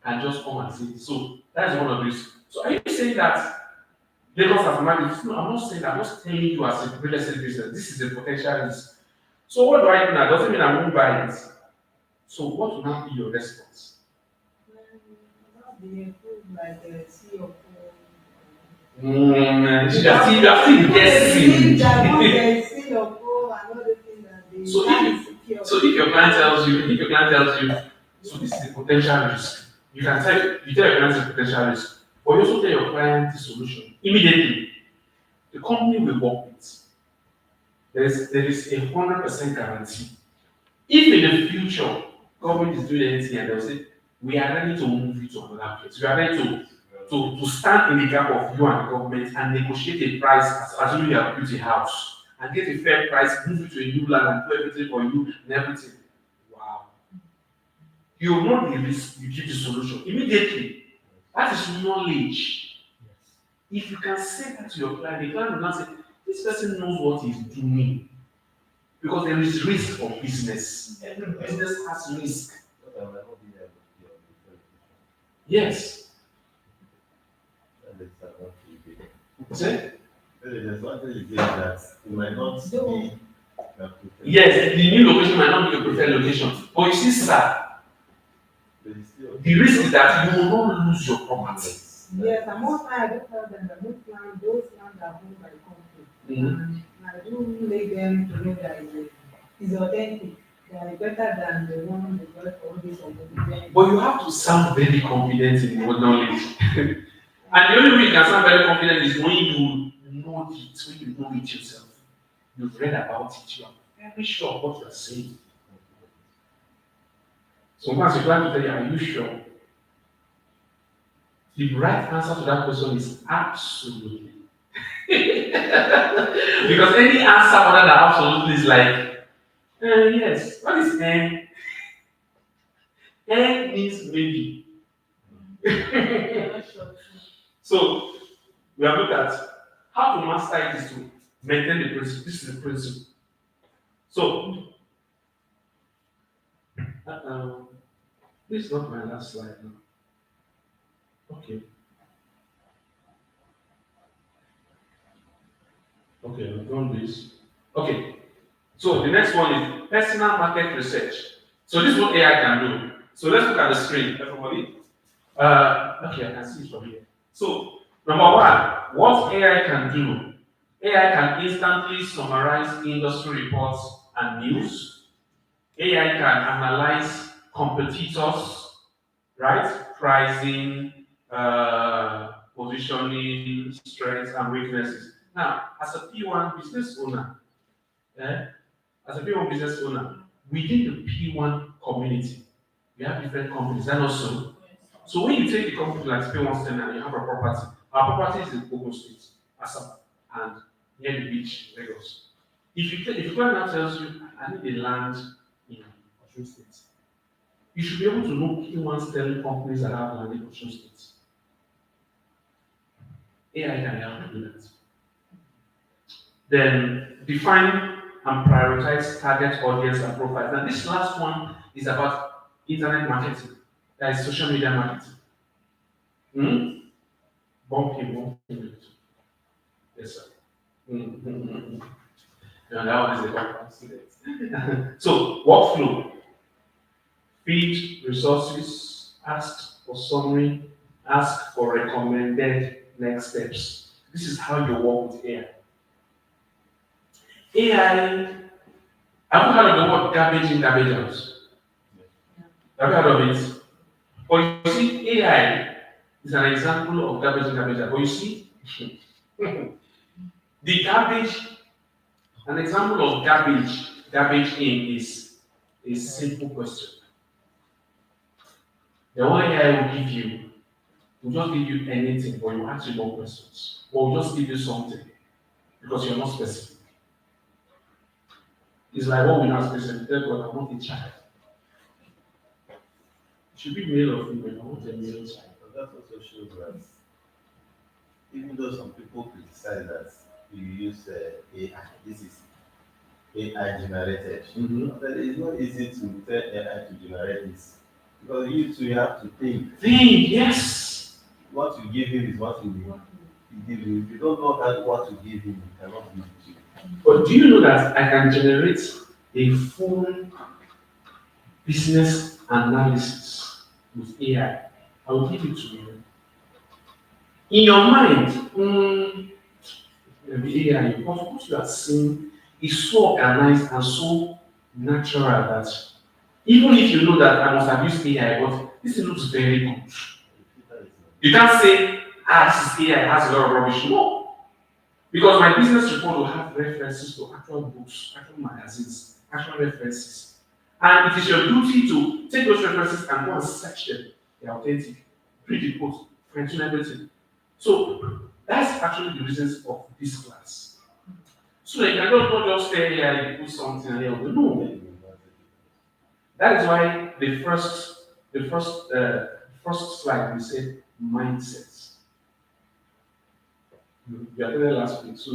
can just come and say, so that's one of these. So are you saying that Lagos has managed? No, I'm not saying that. I'm just telling you as a real estate business, this is a potential risk. So what do I do now? Doesn't mean I won't buy it. So what will now be your response? You are still guessing. So if your client tells you, so this is a potential risk, you tell your client it's a potential risk, but you also tell your client the solution immediately. the company we work with, there is a 100% guarantee. If in the future government is doing anything and they'll say, we are ready to move you to another place, we are ready to stand in the gap of you and the government and negotiate a price as assuming you have built a house and get a fair price, move you to a new land and do everything for you and everything. Wow. You will not the risk, you give the solution immediately. That is knowledge. If you can say that to your client, the client will not say, this person knows what he's doing. Because there is risk of business. Every business has risk. Yes. Say? The advantage is that it might not be. Yes, the new location might not be your preferred location. But you see, sir, the risk is that you will not lose your property. Yes, and most times I do tell them that most land, those lands are owned by the company. And I do make them to know that it's authentic. They are better than the one they got for all this organization. But you have to sound very confident in your knowledge. And the only way you can sound very confident is when you know it, when you know it yourself. You've read about it, you are very sure of what you are saying. Sometimes you try to tell you, are you sure? The right answer to that question is absolutely. Because any answer other than absolutely is like, yes. What is N? N means maybe. So, we have looked at how to master it is to maintain the principle. This is the principle. So, this is not my last slide now. Okay. Okay, I've done this. Okay. So the next one is personal market research. So this is what AI can do. So let's look at the screen, everybody. Okay, I can see it from here. So number one, what AI can do? AI can instantly summarize industry reports and news. AI can analyze competitors, right? Pricing, positioning, strengths, and weaknesses. Now, as a P1 business owner, within the P1 community, we have different companies, and also, so when you take a company like P1 Stand and you have a property, our property is in Ogun State, Asaba, and near the beach, Lagos. If your now tells you, I need a land in Osun State, you should be able to know P1 Sterling companies that have land in Osun State. AI can help you do that. Then define and prioritize target audience and profiles. Now this last one is about internet marketing, that is social media marketing. Bumping. Yes, sir. And that one is a background student. So workflow, feed resources, ask for summary, ask for recommended next steps. This is how you work with AI. AI, have you heard of the word garbage in, garbage out? Have you heard of it? But you see, AI is an example of garbage in, garbage out. But you see, the garbage, an example of garbage in is a simple question. The one AI will give you, will just give you anything, but you ask you more questions. Or will just give you something because you're not specific. It's like what we now specific. Tell God, I want a child. It should be male or female. I want a male child. But that also shows that even though some people criticize that you use AI, this is AI generated. But it's not easy to tell AI to generate this. Because you have to think. Think, yes. What you give him is what you give him. If you don't know what to give him, you cannot give it to him. But do you know that I can generate a full business analysis with AI? I will give it to you. In your mind, the AI, because what you are seeing is so organized and so natural that even if you know that I must have used AI, but this looks very good. You can't say, this AI has a lot of rubbish. No. Because my business report will have references to actual books, actual magazines, actual references. And it is your duty to take those references and go and search them. They're authentic. Read the quote, fine-tune everything. So that's actually the reasons of this class. So you cannot not just stay here and put something and you'll no. That is why the first slide we said mindsets. You attended last week, so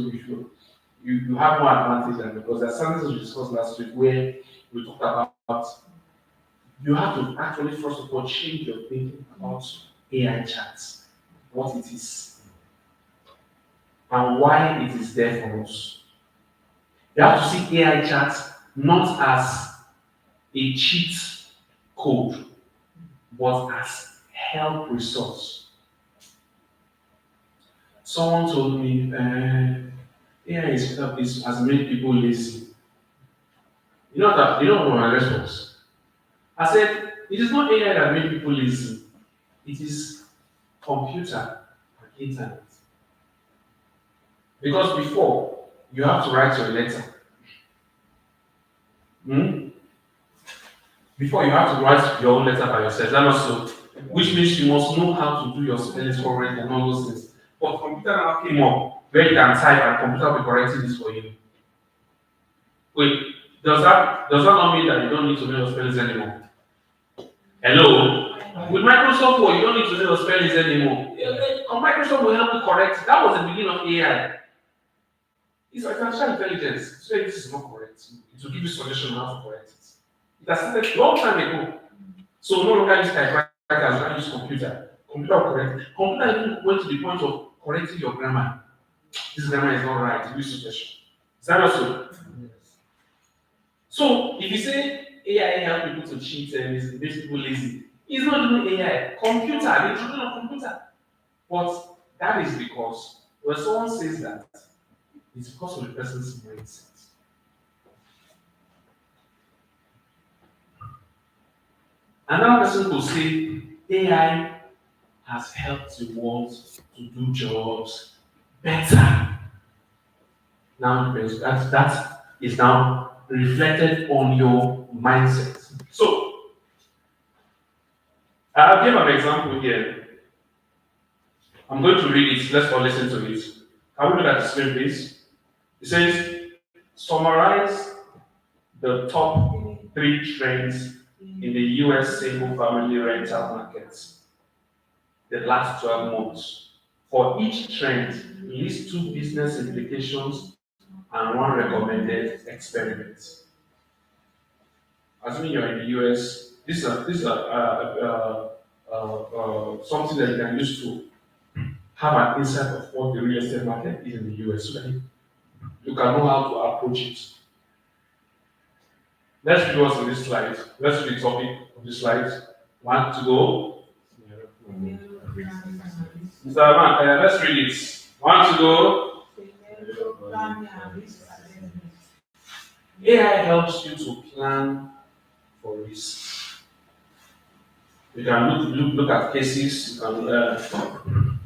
you have more advantage than because there's something we discussed last week where we talked about you have to actually first of all change your thinking about AI chats, what it is, and why it is there for us. You have to see AI chats not as a cheat code, but as help resource. Someone told me AI has made people lazy. You know my response. I said, it is not AI that made people lazy. It is computer and internet. Because before, you have to write your letter. Before you have to write your own letter by yourself. That also, which means you must know how to do your spelling correct and all those things. But computer now came up where you can type and computer will be correcting this for you. Wait, does that not mean that you don't need to know your spellings anymore? Hello? With Microsoft Word, you don't need to know your spellings anymore. Microsoft will help you correct. That was the beginning of AI. It's like artificial intelligence. So this is not correct. It will give you suggestion on how to correct it. It has started a long time ago. So no longer use typewriters, now use computer. Computer will correct. Computer even went to the point of correcting your grammar. This grammar is not right. Use suggestion. Is that also? Yes. So if you say AI help people to cheat and it makes people lazy, it's not doing AI. Computer, the introduction of computer. But that is because when someone says that, it's because of the person's mindset. Another person could say AI has helped the world to do jobs better. Now that is now reflected on your mindset. So I'll give an example here. I'm going to read it. Let's all listen to it. Can we look at the screen, please? It says, summarize the top 3 trends in the US single-family rental markets the last 12 months. For each trend, list 2 business implications and 1 recommended experiment. Assuming you're in the US, this is something that you can use to have an insight of what the real estate market is in the US, so that you can know how to approach it. Let's read what's on this slide. Let's read the topic of the slide. 1 to go. Mr. Aman, let's read it. 1 to go. AI helps you to plan for risk. You can look at cases. You can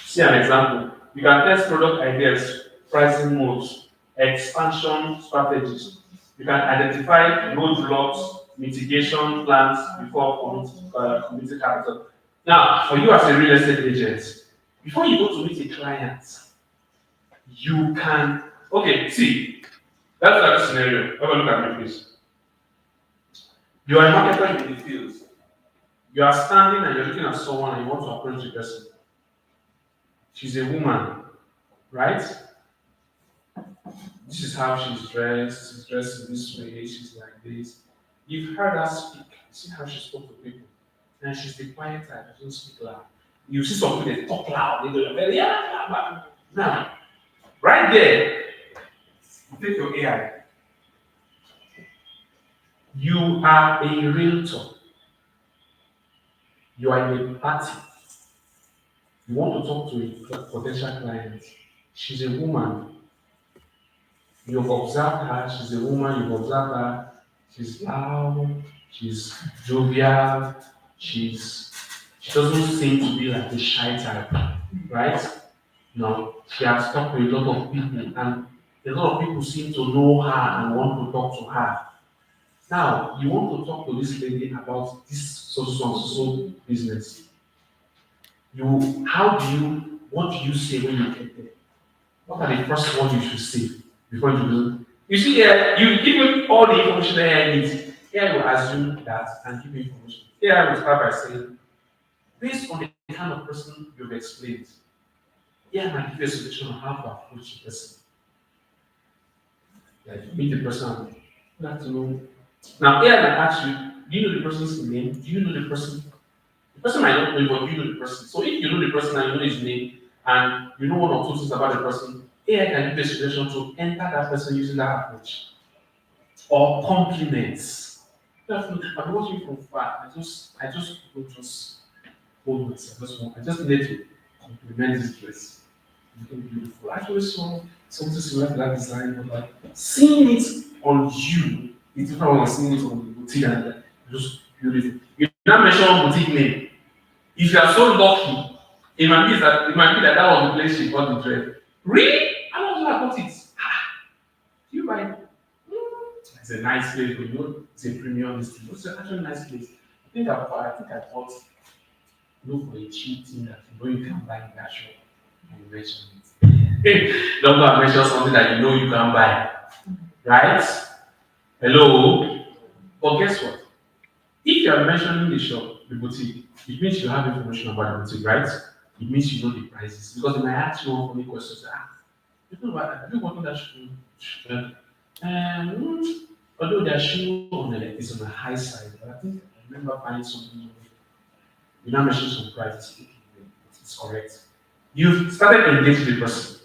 see an example. You can test product ideas, pricing modes, expansion strategies. You can identify roadblocks, mitigation plans before committing capital. Now, for you as a real estate agent, before you go to meet a client, you can, okay, see, let's look at this scenario. Have a look at me, please. You are a marketer in the field. You are standing and you're looking at someone and you want to approach the person. She's a woman, right? This is how she's dressed. She's dressed in this way. She's like this. You've heard her speak. See how she spoke to people. And she's the quiet type. She doesn't speak loud. You see some people, they talk loud. They go, yeah. Now, right there, you take your AI. You are a realtor. You are in a party. You want to talk to a potential client. She's a woman. You've observed her. She's a woman. You've observed her. She's loud. She's jovial. She doesn't seem to be like a shy type, right? She has talked to a lot of people, and a lot of people seem to know her and want to talk to her. Now, you want to talk to this lady about this so business. What do you say when you get there? What are the first words you should say before you do? You see, you give him all the information that he needs. Here will assume that and give you information. Here I will start by saying, based on the kind of person you've explained, here I might give you a suggestion on how to approach the person. Like meet the person, you have to know. Now, here I might ask you, do you know the person's name? Do you know the person? The person might not know you, but you know the person. So if you know the person and you know his name, and you know one or two things about the person, here I can give you a suggestion to enter that person using that approach. Or compliments. I'm watching from far. I just don't just hold myself. I just need to compliment this dress. It's looking beautiful. I actually saw something similar to that design, but like seeing it on you, it's different when seeing it on the boutique and just beautiful. You now mention one boutique name. If you are so lucky, it might be that was the place she bought the dress. Really? How much did I bought it? Do you buy it? It's a nice place, but you know it's a premium listing. It's actually a nice place. I think I bought look for a cheap thing that you know you can buy in that shop and you mention it. Don't go and mention something that you know you can buy. Right? Hello? But guess what? If you are mentioning the shop, the boutique, it means you have information about the boutique, right? It means you know the prices. Because they might ask you one funny question. You know what? Have you gotten that shoe? Although their shoe is on the high side, but I think I remember buying something. You now mention some prices. It's correct. You've started engaging the person.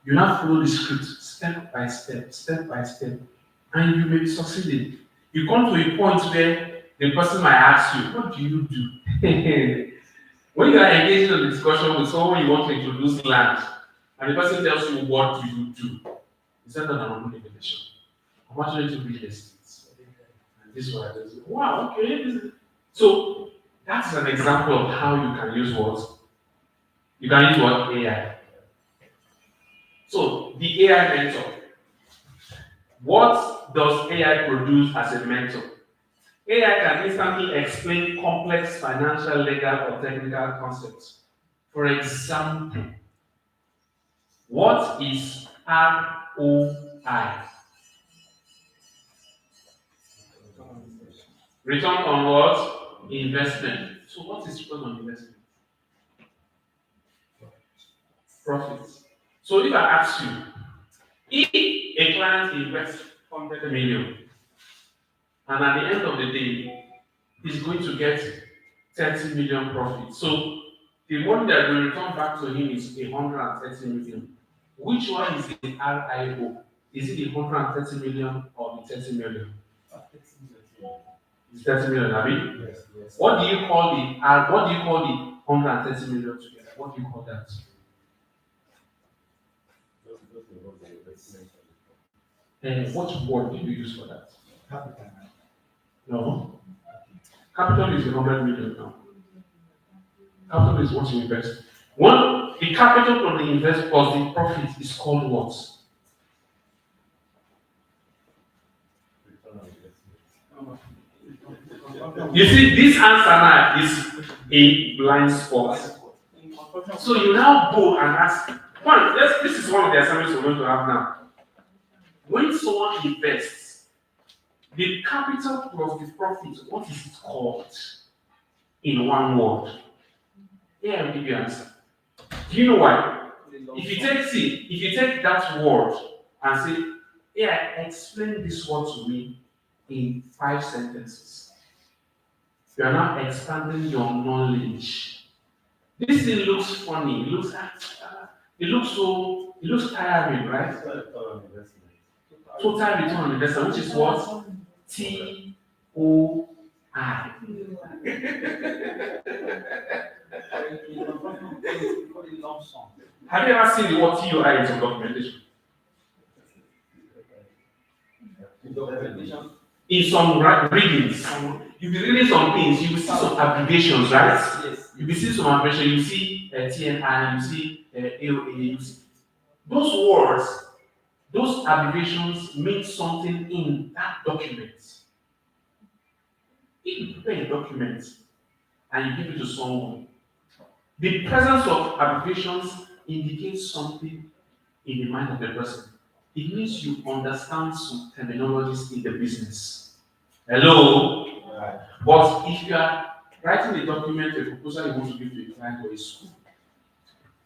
You now follow the script step by step, and you may be succeeding. You come to a point where the person might ask you, "What do you do?" When you are engaging in a discussion with someone you want to introduce land, and the person tells you, "What do you do?" You said that I'm not invitation. I'm actually to real estate. And this is what I do. Wow, okay. So that's an example of how you can use what? You can use what? AI. So the AI mentor. What does AI produce as a mentor? AI can instantly explain complex financial, legal, or technical concepts. For example, what is ROI? Return on what? Investment. So what is return on investment? Profits. So if I ask you, if a client invests 100 million, and at the end of the day, he's going to get 30 million profit. So the money that will return back to him is 130 million. Which one is the RIO? Is it the 130 million or the 30 million? It's 30 million, Abi? Yes. What do you call the 130 million together? What do you call that? What word do you use for that? Capital. No. Capital is 100 million now. Capital is what you invest. The capital from the invest plus the profit is called what? You see, this answer now is a blind spot. So you now go and ask. This is one of the assignments we're going to have now. When someone invests, the capital plus the profit, what is it called? In one word. Here I'll give you an answer. Do you know why? If you take that word and say, explain this word to me in 5 sentences. You are now expanding your knowledge. This thing looks funny. It looks tiring, right? Total return on investment, which is what? TOI. Have you ever seen the word TOI in some documentation? In some readings, you'll be reading some things, you will see some abbreviations, right? Yes. You'll be seeing some abbreviations, you see TNI, you see AOAs. Those words, those abbreviations mean something in that document. If you prepare a document and you give it to someone, the presence of abbreviations indicates something in the mind of the person. It means you understand some terminologies in the business. Hello? Right. But if you are writing a document, a proposal you want to give to a client or a school,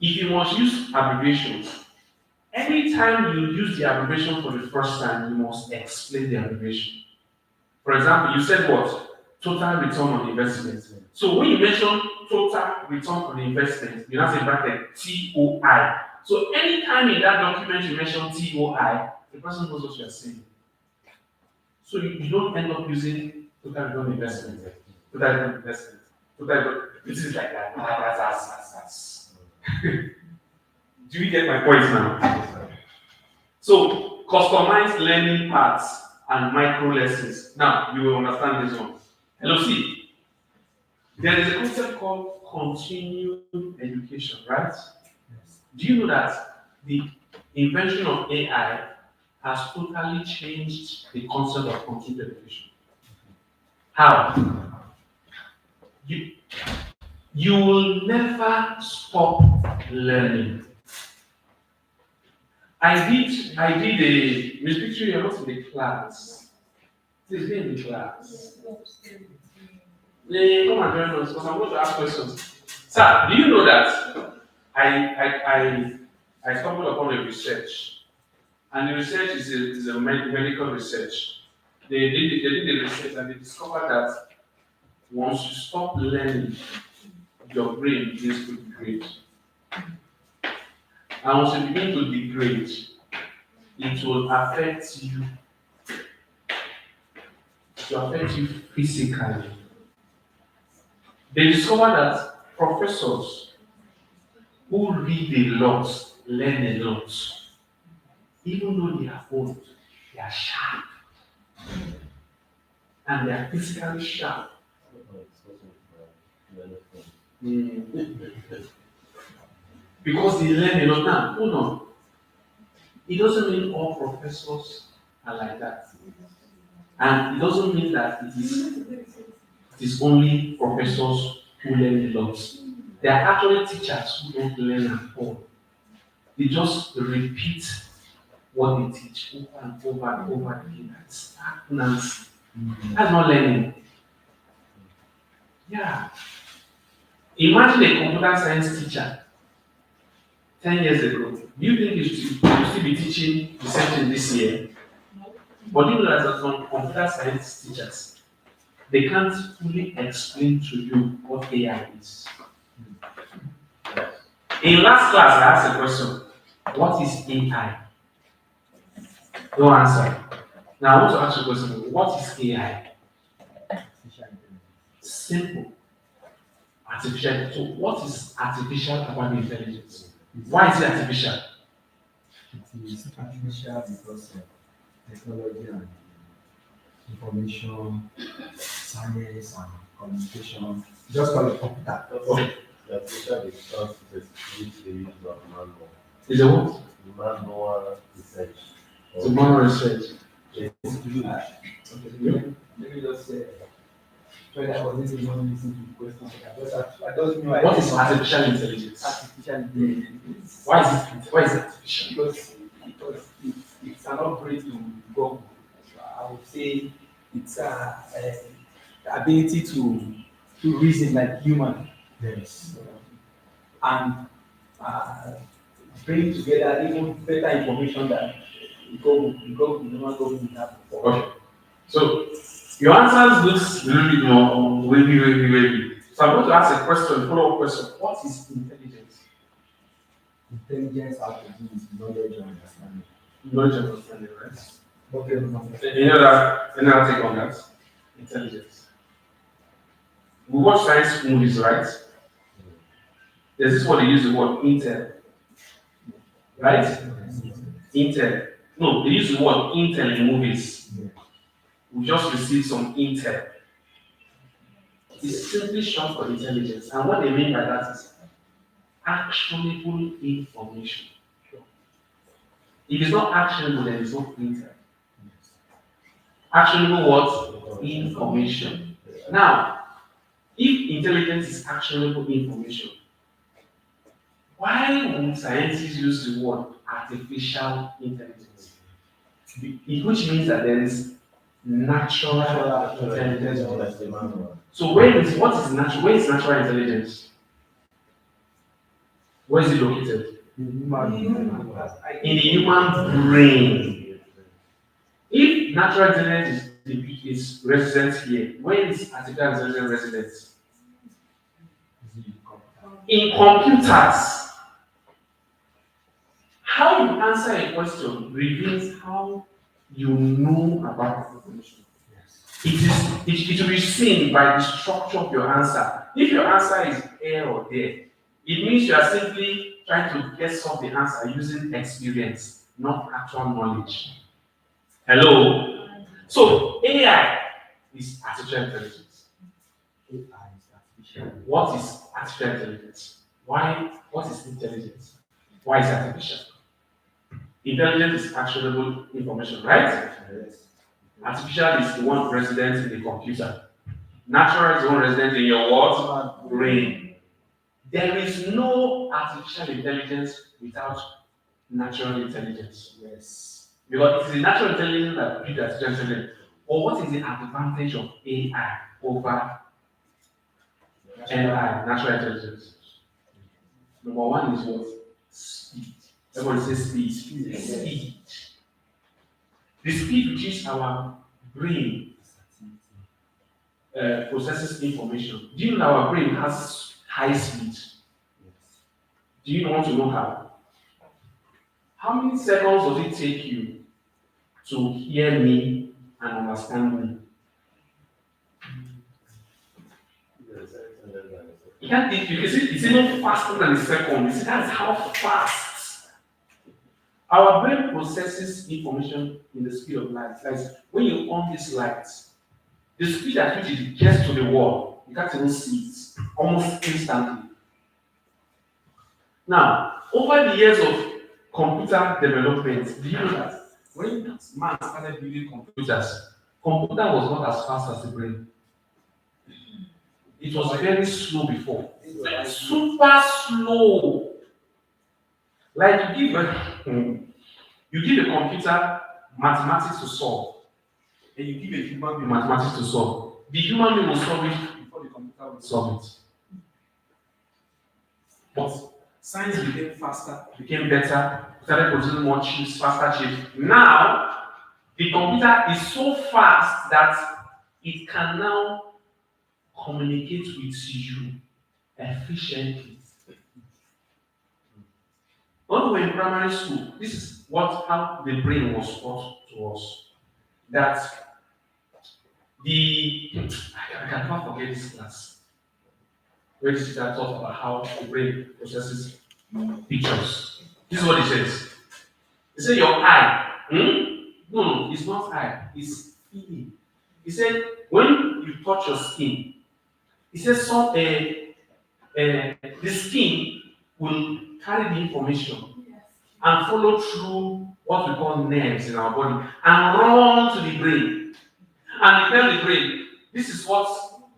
if you must use abbreviations, anytime you use the abbreviation for the first time, you must explain the abbreviation. For example, you said what? Total return on investment. So when you mention total return on investment, you have to bracket TOI. So anytime in that document you mention TOI, the person knows what you are saying. So you don't end up using total return on investment. Total return on investment. Total return. It is like that. That's. Do you get my point now? So customized learning paths and micro lessons. Now you will understand this one. Hello, see. There is a concept called continuing education, right? Do you know that the invention of AI has totally changed the concept of continuing education? How? You will never stop learning. I did a Miss Picture, you're not in the class. Please be in the class. Yeah, come and join us because I'm going to ask questions. Sir, do you know that I stumbled upon a research, and the research is a medical research. They did the research and they discovered that once you stop learning, your brain begins to degrade. And once you begin to degrade, it will affect you. It will affect you physically. They discovered that professors who read a lot learn a lot. Even though they are old, they are sharp. And they are physically sharp. Because they learn a lot. Now, hold on. It doesn't mean all professors are like that. And it doesn't mean that it is only professors who learn a lot. There are actually teachers who don't learn at all. They just repeat what they teach over and over and over again. That's stagnancy. That's not learning. Yeah. Imagine a computer science teacher 10 years ago. Do you think you should still be teaching the same thing this year? But you know that some computer science teachers, they can't fully explain to you what AI is. In last class, I asked a question. What is AI? No answer. Now I want to ask you a question. What is AI? Simple. Artificial. So what is artificial about intelligence? Why is it artificial? It is artificial because of technology and information, science and communication. Just call it computer. Okay. The artificial because it's the use of manual. Is it what? Manual research. It's a manual research. Let me just say, sorry, I wasn't even listening to the question. I don't know. What is artificial intelligence? Artificial intelligence? Why is it artificial? Because it's an upgrade to Google. So I would say it's the ability to reason like human. Yes. And bring together even better information than Google would have before. Okay. So your answers looks a little bit more wavy. So I'm going to ask a question, follow-up question. What is intelligence? Intelligence has to do with knowledge and understanding. Knowledge and understanding, right? Okay. Any other take on that? Intelligence. We watch science movies, right? There's this one they use the word Intel. Right? Intel. No, they use the word Intel in movies. We just received some Intel. It's simply short for intelligence. And what they mean by that is actionable information. If it's not actionable, then it's not printed. Actionable what? Information. Now, if intelligence is actionable information, why would scientists use the word artificial intelligence? Which means that there is natural intelligence. So what is natural? Where is natural intelligence? Where is it located? In the human brain. If natural intelligence is resident here, where is artificial intelligence resident? In computers. How you answer a question reveals how you know about the information. It will be seen by the structure of your answer. If your answer is here or there, it means you are simply trying to guess off the answer using experience, not actual knowledge. Hello? So AI is artificial intelligence. What is artificial intelligence? Why? What is intelligence? Why is it artificial? Intelligence is actionable information, right? Yes. Artificial is the one resident in the computer. Natural is the one resident in your what? Brain. There is no artificial intelligence without natural intelligence. Yes. Because it is the natural intelligence that builds artificial intelligence. Or what is the advantage of AI over NI, natural intelligence? Number one is what? Speed. Everybody says speed. Speed. The speed with which our brain processes information. Do you know our brain has high speed? Do you want to know how? How many seconds does it take you to hear me and understand me? You can't think, you can see it's even faster than a second. You see, that's how fast. Our brain processes information in the speed of light. Like when you on this light, the speed at which it gets to the wall, you can't even see it almost instantly. Now, over the years of computer development, do you know that when man started building computers, computer was not as fast as the brain. It was very slow before. Super slow. Like you give a computer mathematics to solve, and you give a human being mathematics to solve. The human being will solve it before the computer will solve it. But science became faster, became better, started producing more chips, faster chips. Now, the computer is so fast that it can now communicate with you efficiently. When we were in primary school, this is how the brain was taught to us. That I can never forget this class where the teacher taught about how the brain processes pictures. This is what he says. He said your eye. No, it's not eye, it's feeling. He said when you touch your skin, he says the skin will carry the information and follow through what we call nerves in our body and run to the brain. And they tell the brain, this is what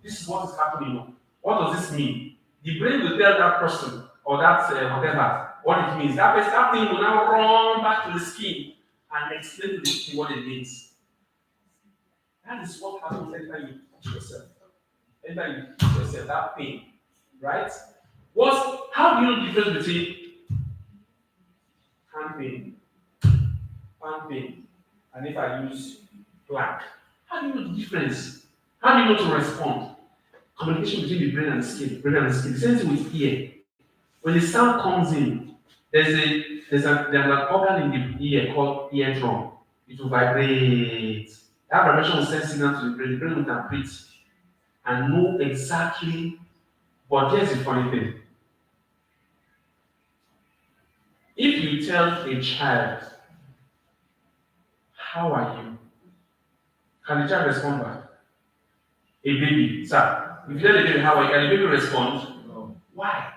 is happening. What does this mean? The brain will tell that person or that whatever what it means. That thing will now run back to the skin and explain to the skin what it means. That is what happens every time you touch yourself. Every time you touch yourself, that pain, right? How do you know the difference between hand pain, palm pain, and if I use plaque? How do you know the difference? How do you know to respond? Communication between the brain and the skin. The same thing with ear. When the sound comes in, there's an organ in the ear called eardrum. It will vibrate. That vibration will send signal to the brain. The brain will interpret and know exactly. But here's the funny thing. If you tell a child, how are you? Can the child respond back? A baby, sir. If you tell the baby how are you, can the baby respond? No. Why?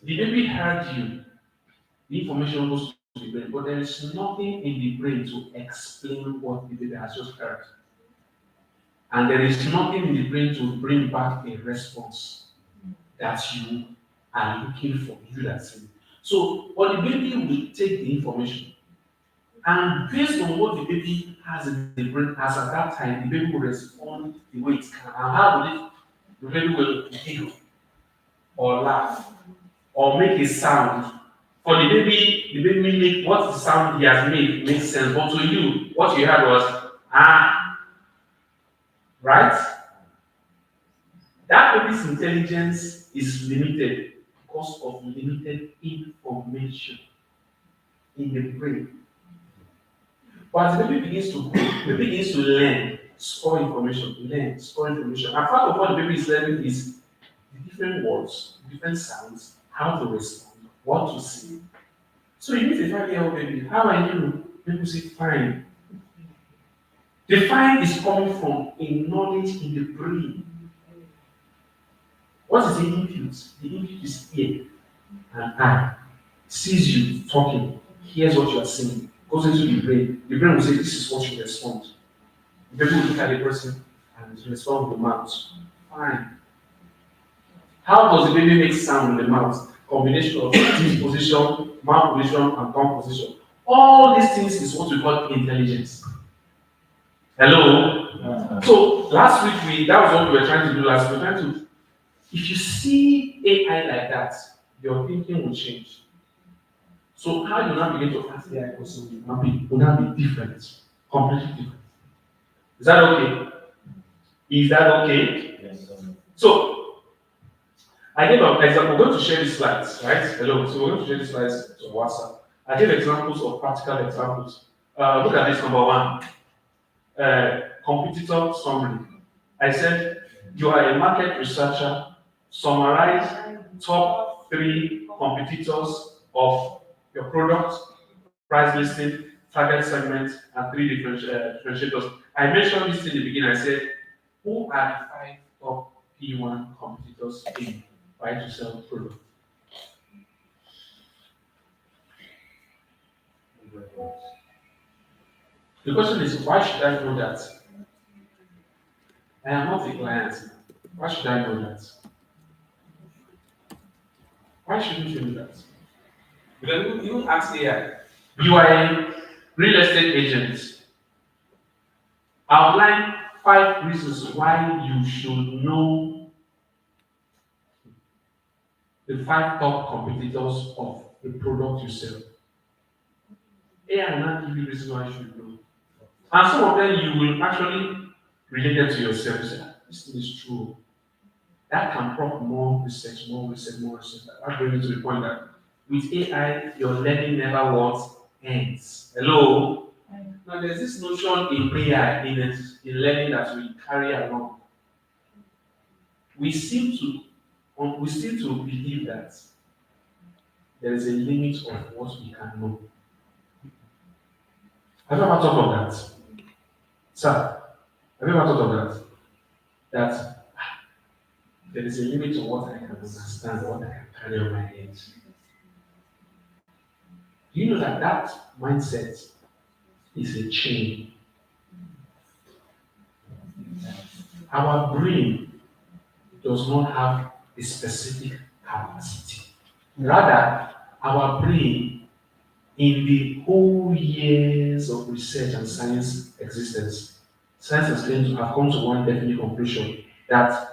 The baby heard you. The information goes to the brain, but there is nothing in the brain to explain what the baby has just heard. And there is nothing in the brain to bring back a response that you are looking for, you that see. So, but the baby will take the information, and based on what the baby has in the brain as at that time, the baby will respond the way it can. And how will it? The baby will giggle or laugh or make a sound. For the baby make what the sound he has made makes sense. But to you, what you heard was right? That baby's intelligence is limited because of limited information in the brain. But as the baby begins to grow, the baby begins to learn, store information, learn, store information. And part of what the baby is learning is the different words, different sounds, how to respond, what to say. So you meet a 5-year-old baby, how are you? People say, fine. The fine is coming from a knowledge in the brain. What is the input? The input is ear and eye. Sees you talking, hears what you are saying, goes into the brain. The brain will say, this is what you respond. The baby will look at the person and respond with the mouth. Fine. How does the baby make sound with the mouth? Combination of teeth position, mouth position, and tongue position. All these things is what we call intelligence. Hello? So last week that was what we were trying to do last week. We were trying to, if you see AI like that, your thinking will change. So how you now begin to ask AI questions will now be different, completely different. Is that okay? Is that okay? Yes, sir. So I gave an example. We're going to share these slides, right? Hello. So we're going to share these slides on WhatsApp. I gave examples of practical examples. Look at this number one. Competitor summary. I said you are a market researcher. Summarize top 3 competitors of your product, price listing, target segment, and 3 differentiators. I mentioned this in the beginning. I said, who are the 5 top P1 competitors in buy to sell product? The question is, why should I know that? I am not a client. Why should I know that? Why shouldn't you know that? Because you ask AI, you are a real estate agent. Outline 5 reasons why you should know the 5 top competitors of the product you sell. AI will not give you reasons why you should know. And some of them you will actually relate them to yourself. Say, this thing is true. That can prompt more research, more research, more research. That brings me to the point that with AI, your learning never what ends. Hello? Now there's this notion in AI, in learning that we carry along. We seem to believe that there is a limit of what we can know. Have you ever thought of that? Sir, have you ever thought of that? That there is a limit to what I can understand, what I can carry on my head. Do you know that mindset is a chain? Our brain does not have a specific capacity. Rather, our brain, in the whole years of research and science existence, science has come to one definite conclusion that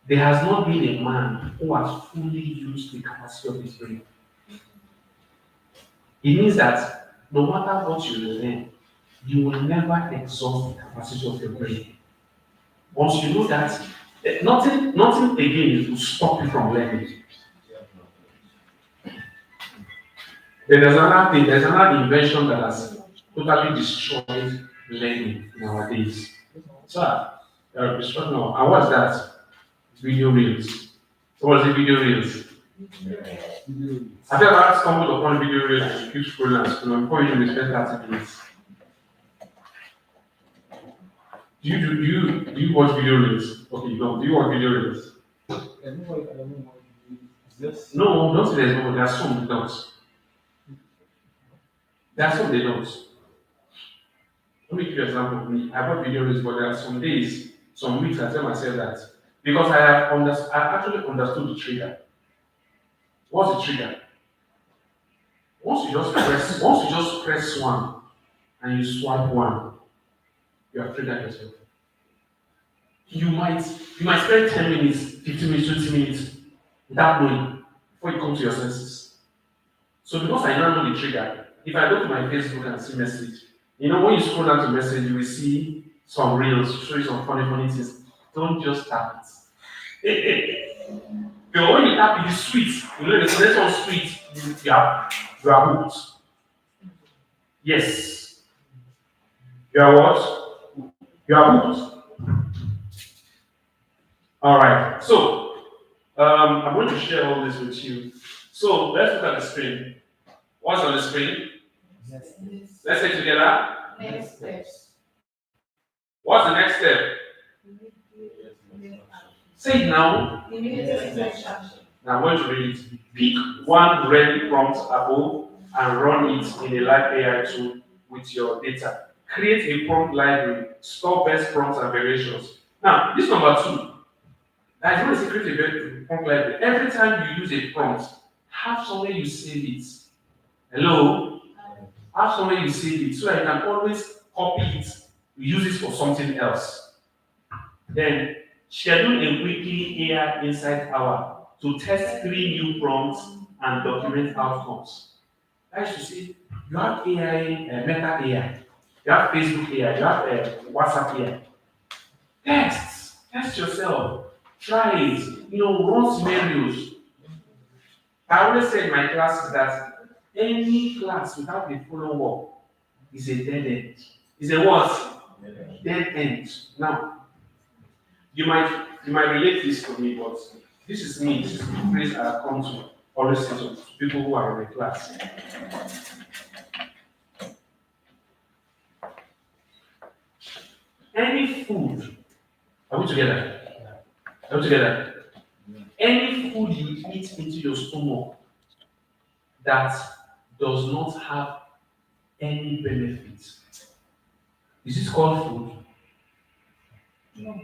there has not been a man who has fully used the capacity of his brain. It means that no matter what you learn, you will never exhaust the capacity of your brain. Once you know that, nothing again will stop you from learning. Then there's another invention that has totally destroyed learning nowadays. So, destroyed now. And what's that? Video reels. So what's the video reels? Have you ever stumbled upon video reels and you keep scrolling and scrolling before you spend 30 minutes? Do you watch video reels? Okay, you don't. Do you watch video reels? Yes. No, don't say there's no, there are some that don't. There are some they don't. Let me give you an example of me. I bought videos, but there are some days, some weeks I tell myself that because I actually understood the trigger. What's the trigger? Once you just press one and you swipe one, you have triggered yourself. You might spend 10 minutes, 15 minutes, 20 minutes without knowing before you come to your senses. So because I now know the trigger, if I go to my Facebook and see message, when you scroll down to message, you will see some reels, show you some funny things. Don't just tap it. Because when you tap it, it's sweet. The next one sweet, you are hooked. Yes. You are what? You are hooked. Alright. So I'm going to share all this with you. So let's look at the screen. What's on the screen? Let's say together. Next steps. What's the next step? Say it now. Immediate action. Now, I'm going to read it. Pick one ready prompt above and run it in a live AI tool with your data. Create a prompt library. Store best prompts and variations. Now, this number 2. That is when you create a prompt library. Every time you use a prompt, have somewhere you save it. Hello? Have somewhere you save it so that you can always copy it, use it for something else. Then schedule a weekly AI Insight Hour to test 3 new prompts and document outcomes. That is to say, you have AI, Meta AI, you have Facebook AI, you have WhatsApp AI. Test yourself, try it, run scenarios. I always say in my classes that any class without a follow-up is a dead end. Is a what? Dead end. Now, you might relate this to me, but this is me. This is the phrase I come to always say to people who are in the class. Any food, are we together? Are we together? Any food you eat into your stomach that does not have any benefit, is this called food? No.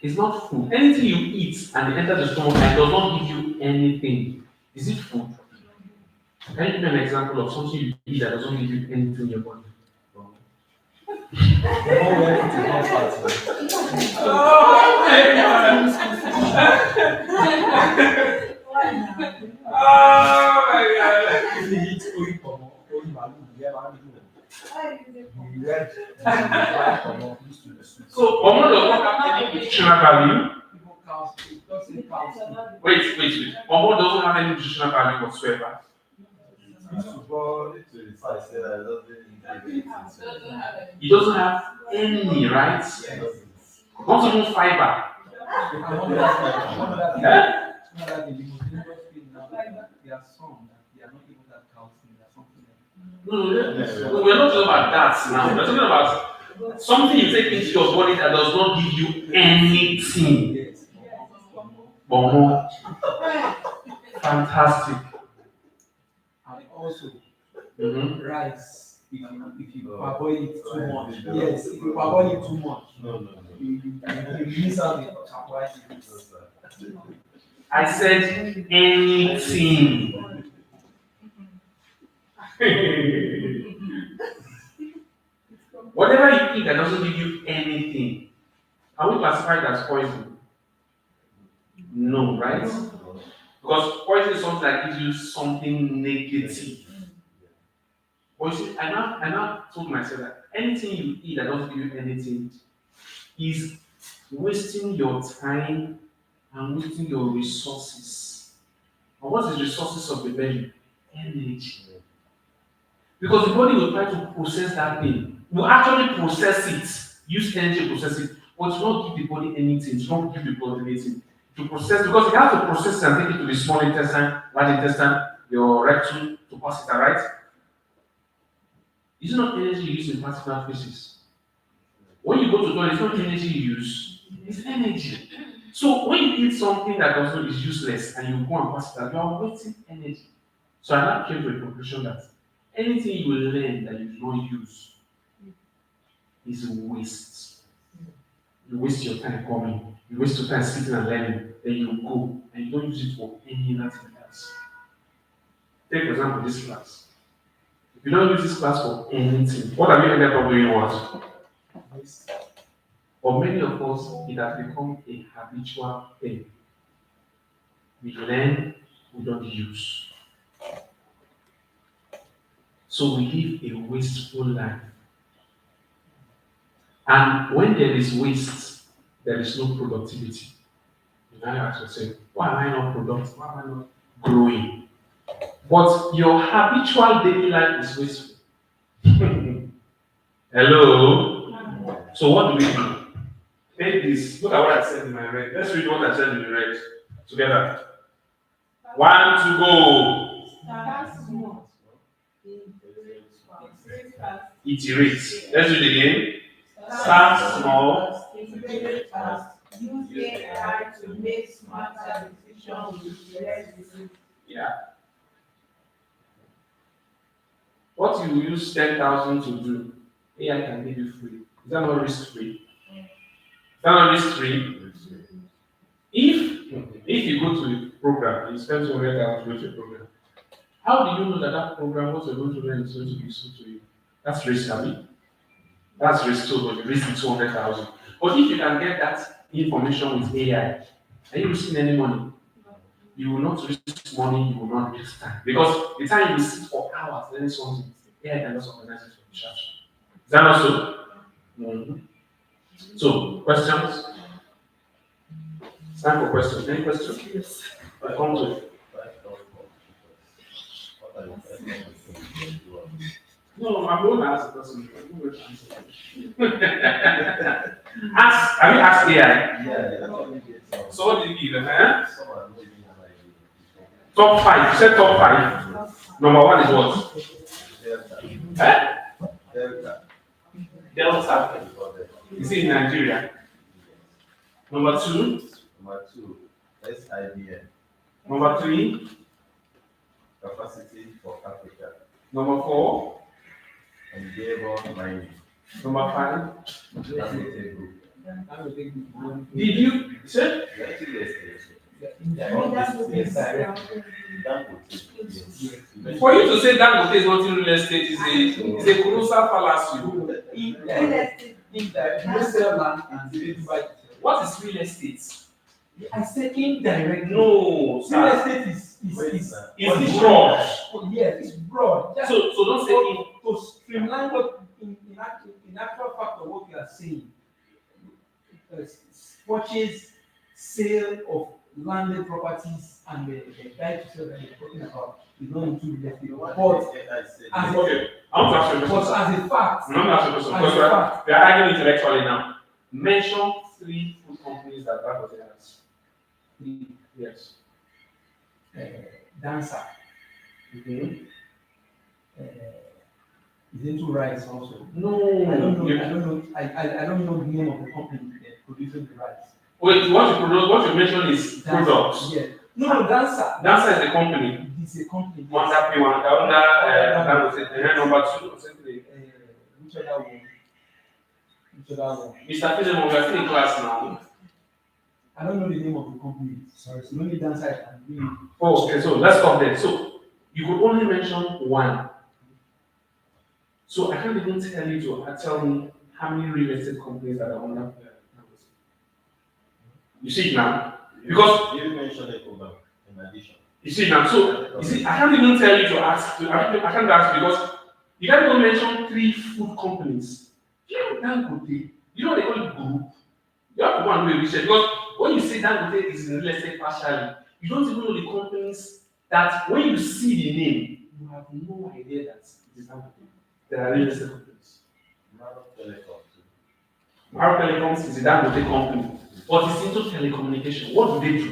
It's not food. Anything you eat and it enters the stomach and does not give you anything, is it food? Can you give me an example of something you eat that doesn't give you anything in your body? So, Omo does not have any nutritional value. Wait. Omo doesn't have any nutritional value whatsoever. It doesn't have any, right? Not even fiber. No, we're not talking about that now. We're talking about something you take into your body that does not give you anything. Bomo. Fantastic. And also, No. rice. If you parboil it too much, yes. If you parboil it too much, No. you miss out the carbohydrates. I said anything. Whatever you eat that doesn't give you anything, are we classified as poison? No, right? Because poison is something that gives you something negative. But you see, I now told myself that anything you eat that doesn't give you anything is wasting your time and wasting your resources. And what is the resources of the body? Energy. Because the body will try to process that thing. Will actually process it, use energy to process it, but it will not give the body anything. It will not give the body anything. To process, because it has to process it and take it to the small intestine, large intestine, your rectum to pass it, right? It's not energy you use in particular physics. When you go to toilet, it's not energy you use, it's energy. So when you eat something that also is useless and you go and pass it out, you are wasting energy. So I now came to a conclusion that anything you learn that you do not use is a waste. You waste your time coming, you waste your time sitting and learning, then you go and you don't use it for any other thing else. Take for example this class. If you don't use this class for anything, what have you ended up doing? What? For many of us, it has become a habitual thing. We learn, we don't use. So we live a wasteful life. And when there is waste, there is no productivity. You now ask yourself, why am I not productive? Why am I not growing? But your habitual daily life is wasteful. Hello? So what do we do? Take this. Look at what I said in my red. Let's read what I said in the red together. 1 to go. Start small. Iterate. Let's do it again. Start small. Iterate fast. Use AI to make smarter decisions with less decisions. Yeah. What you use 10,000 to do, AI can give you free. Is that not risk free? Is that not risk free? If you go to a program and you spend 200,000 to go to a program, how do you know that that program, what you're going to learn, is going to be useful to you? That's risk, Abby. That's risk too, but you risk 200,000. But if you can get that information with AI, are you risking any money? You will not risk money, you will not risk time. Because the time you sit for hours learning something, AI can just organize it for you. Is that not so? Mm-hmm. So, questions? It's time for questions. Any questions? Yes. Come to it. No, I'm going to ask the question. I'm going to answer. Have you asked AI? Yeah. So what did you give them? Top 5. You said top 5. Number 1 is what? Delta. Is it in Nigeria? Number 2? Number 2, SIBN. Number 3? Capacity for Africa. Number 4? Endeavor Mining. Number 5? Dangote Group. Did you say? For you to say Dangote is not in real estate is a colossal fallacy. What is real estate? I said indirect. No, Real sir. estate It's broad. Yes, it's broad. Just So don't say it. to streamline what in actual fact of what you are saying. Purchase, sale of landed properties and the buy to sell that you're talking about is not into real estate. But Okay, I want to ask you a question. as a fact, I'm not asking a question as because a fact, we are arguing intellectually now. Mention 3 food companies that Dangote has. Yes. Dancer Mm-hmm. is into rice also. No. I don't know the name of the company that produces the rice. Wait, what you mentioned is products. Yeah. No, Dancer. Dancer is the company. It's a company. Under Dangote. And then number 2, simply. Which other one? Mr. Philemon, we are still in class now. I don't know the name of the company. Sorry, so only Dancer I can read. Oh, okay, so let's stop there. So you could only mention 1. So I can't even tell you to tell me how many real estate companies that are under Dangote. You see it now? Because you mentioned it in addition. you see it now. So you see, I can't even tell you to ask. I can't ask because you can't even mention 3 food companies. You know Dangote. You know they call it group. You have to go and do a research because when you say Dangote is in real estate partially, you don't even know the companies that when you see the name, you have no idea that it is Dangote. There are real estate companies. Maro Telecoms is a Dangote company, but it's into telecommunication. What do they do?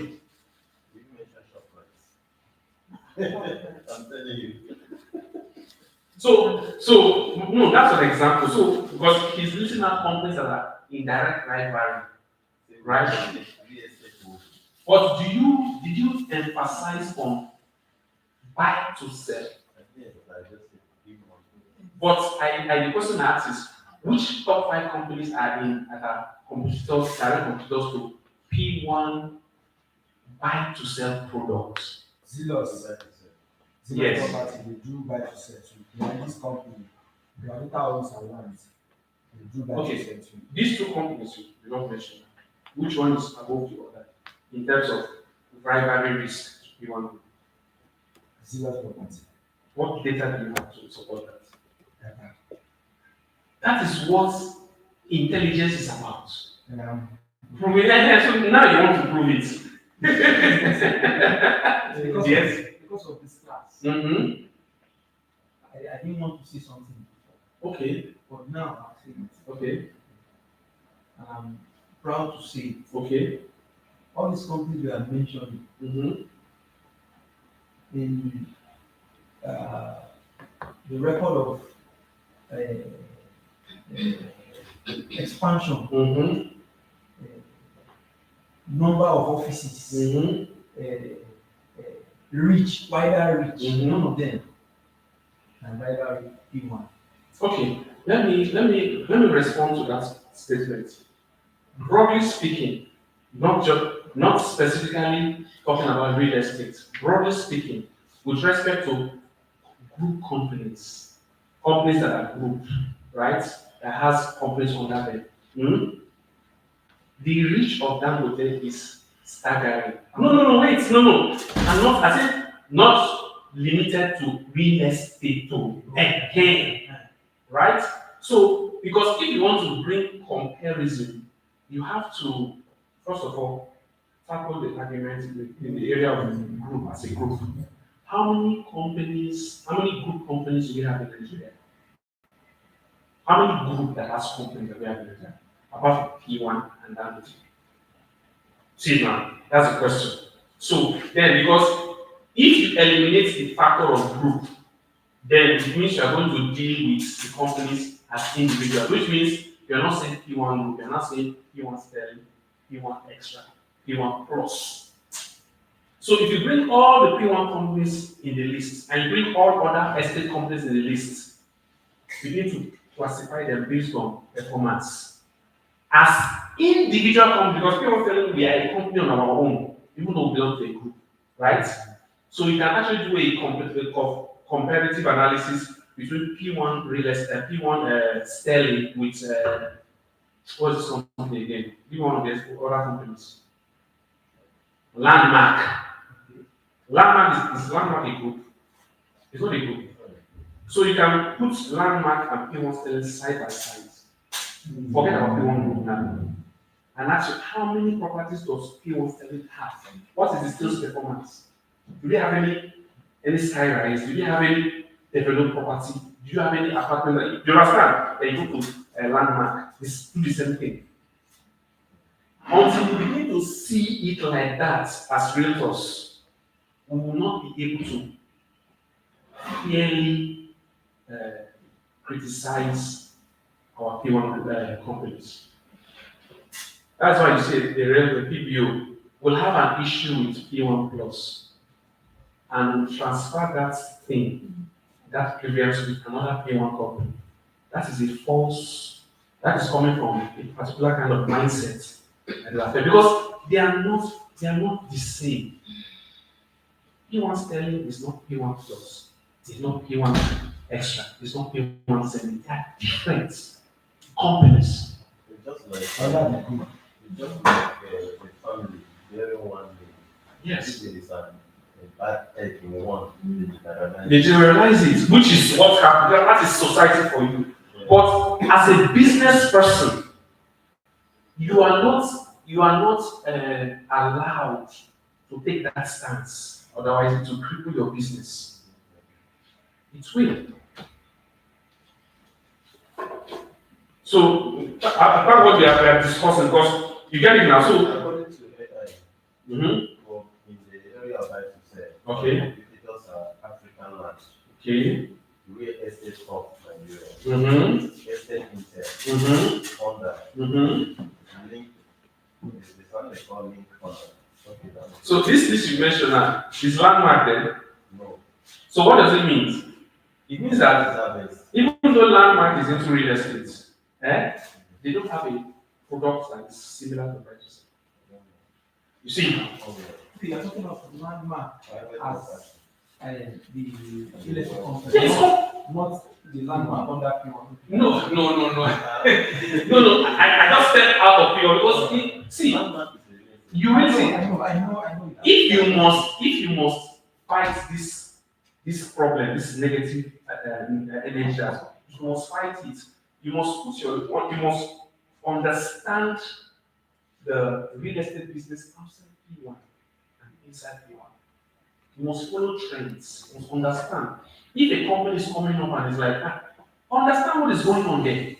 You mentioned ShopRite. I'm telling you. So no, that's an example. So because he's looking at companies that are in direct rivalry, right? But did you emphasize on buy to sell? I think I just said give one. But the question I asked is, which top 5 companies are in that are competitors, direct competitors to P1 buy to sell products? Zealous. Zealous Yes. property, they do buy to sell too. They are this company. They are total homes and lands. They do buy Okay. to sell too. These 2 companies you don't mention, which one is above the other in terms of rivalry risk to P1 group? Zealous property. What data do you have to support that? Uh-huh. That is what intelligence is about. And Proving it, so now you want to prove it. Because Yes. because of this class, Mm-hmm. I didn't want to say something before, Okay. but now I'm saying it. Okay. And I'm proud to say it. Okay. All these companies we are mentioning Mm-hmm. in the record of expansion, Mm-hmm. number of offices, Mm-hmm. reach, wider reach, Mhm. none of them can rival P1. Okay. Let me respond to that statement. Broadly speaking, not specifically talking about real estate. Broadly speaking, with respect to group companies that are grouped, right? That has companies under them. The reach of Dangote is staggering. No, wait, no. I said not limited to real estate too. Right? So, because if you want to bring comparison, you have to, first of all, tackle the argument in the area of group as a group. How many group companies do we have in Nigeria? How many group that has companies that we have in Nigeria? Apart from P1 and Dangote. See now, that's the question. So then, because if you eliminate the factor of group, then it means you are going to deal with the companies as individuals, which means you're not saying P1 group, you're not saying P1 sterling, P1 extra, P1 plus. So if you bring all the P1 companies in the list and you bring all other estate companies in the list, you need to classify them based on performance. As individual companies, because P1 sterling, we are a company on our own, even though we belong to a group, right? So you can actually do a comparative analysis between P1 real estate, P1 sterling with what's this company again? P1 of the other companies. Landmark. Landmark is Landmark a group? It's not a group. So you can put Landmark and P1 sterling side by side. Forget about P1 group now. And ask you, how many properties does P1 sterling have? What is the sales performance? Do they have any sky rise? Do you have any developed property? Do you have any apartment? Do you understand? Then you go to a Landmark. This do the same thing. Until we begin to see it like that as realtors, we will not be able to fairly criticize our P1 companies. That's why you say the PBO will have an issue with P1 plus and transfer that thing, that grievance with another P1 company. That is a false, that is coming from a particular kind of mindset. Because they are not the same. P1 sterling is not P1 plus, it's not P1 extra, it's not P1 sterling. They are different companies. It's just like Under the group. it's just like a family bearing one name. Yes. If there is a bad egg in one, They generalize it, which is what happens. That is society for you. But as a business person, you are not allowed to take that stance. Otherwise, it will cripple your business. It will. So, about what we are discussing, because you get it now. So, according to AI, well, in the area of IT, Okay. competitors are African land, okay. real estate of Nigeria, estate Intel, Honda, Link, there's one they call Link Honda, okay, So this you mentioned now is landmark then. No. So what does it mean? It means that Service. even though landmark is into real estate, they don't have a product that is similar to register. You see, We are talking of landmark as the real estate company, yes, not the landmark under P1. no, I just stepped out of your because see, you will see. I know. If you must fight this problem, this negative energy, you must fight it. You must you must understand the real estate business outside P1 and inside P1. You must follow trends. You must understand. If a company is coming up and it's like, understand what is going on there.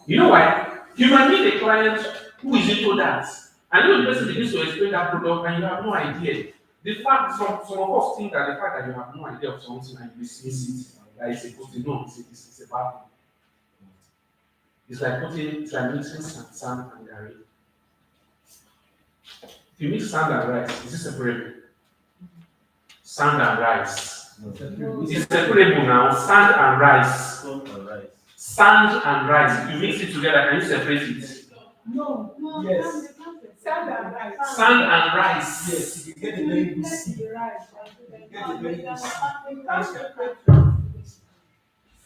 You know why? You might meet a client who is into that, and the person begins to explain that product, and you have no idea. The fact, some of us think that the fact that you have no idea of something and you dismiss it, that is supposed to know, it's a bad thing. It's like mixing sand and garri. If you mix sand and rice, is it separable? Sand and rice. It is separable now. Sand and rice. Sand and rice. If you mix it together, can you separate it? No, Yes. Sand and rice. Sand and rice. Yes, you get a very good seed.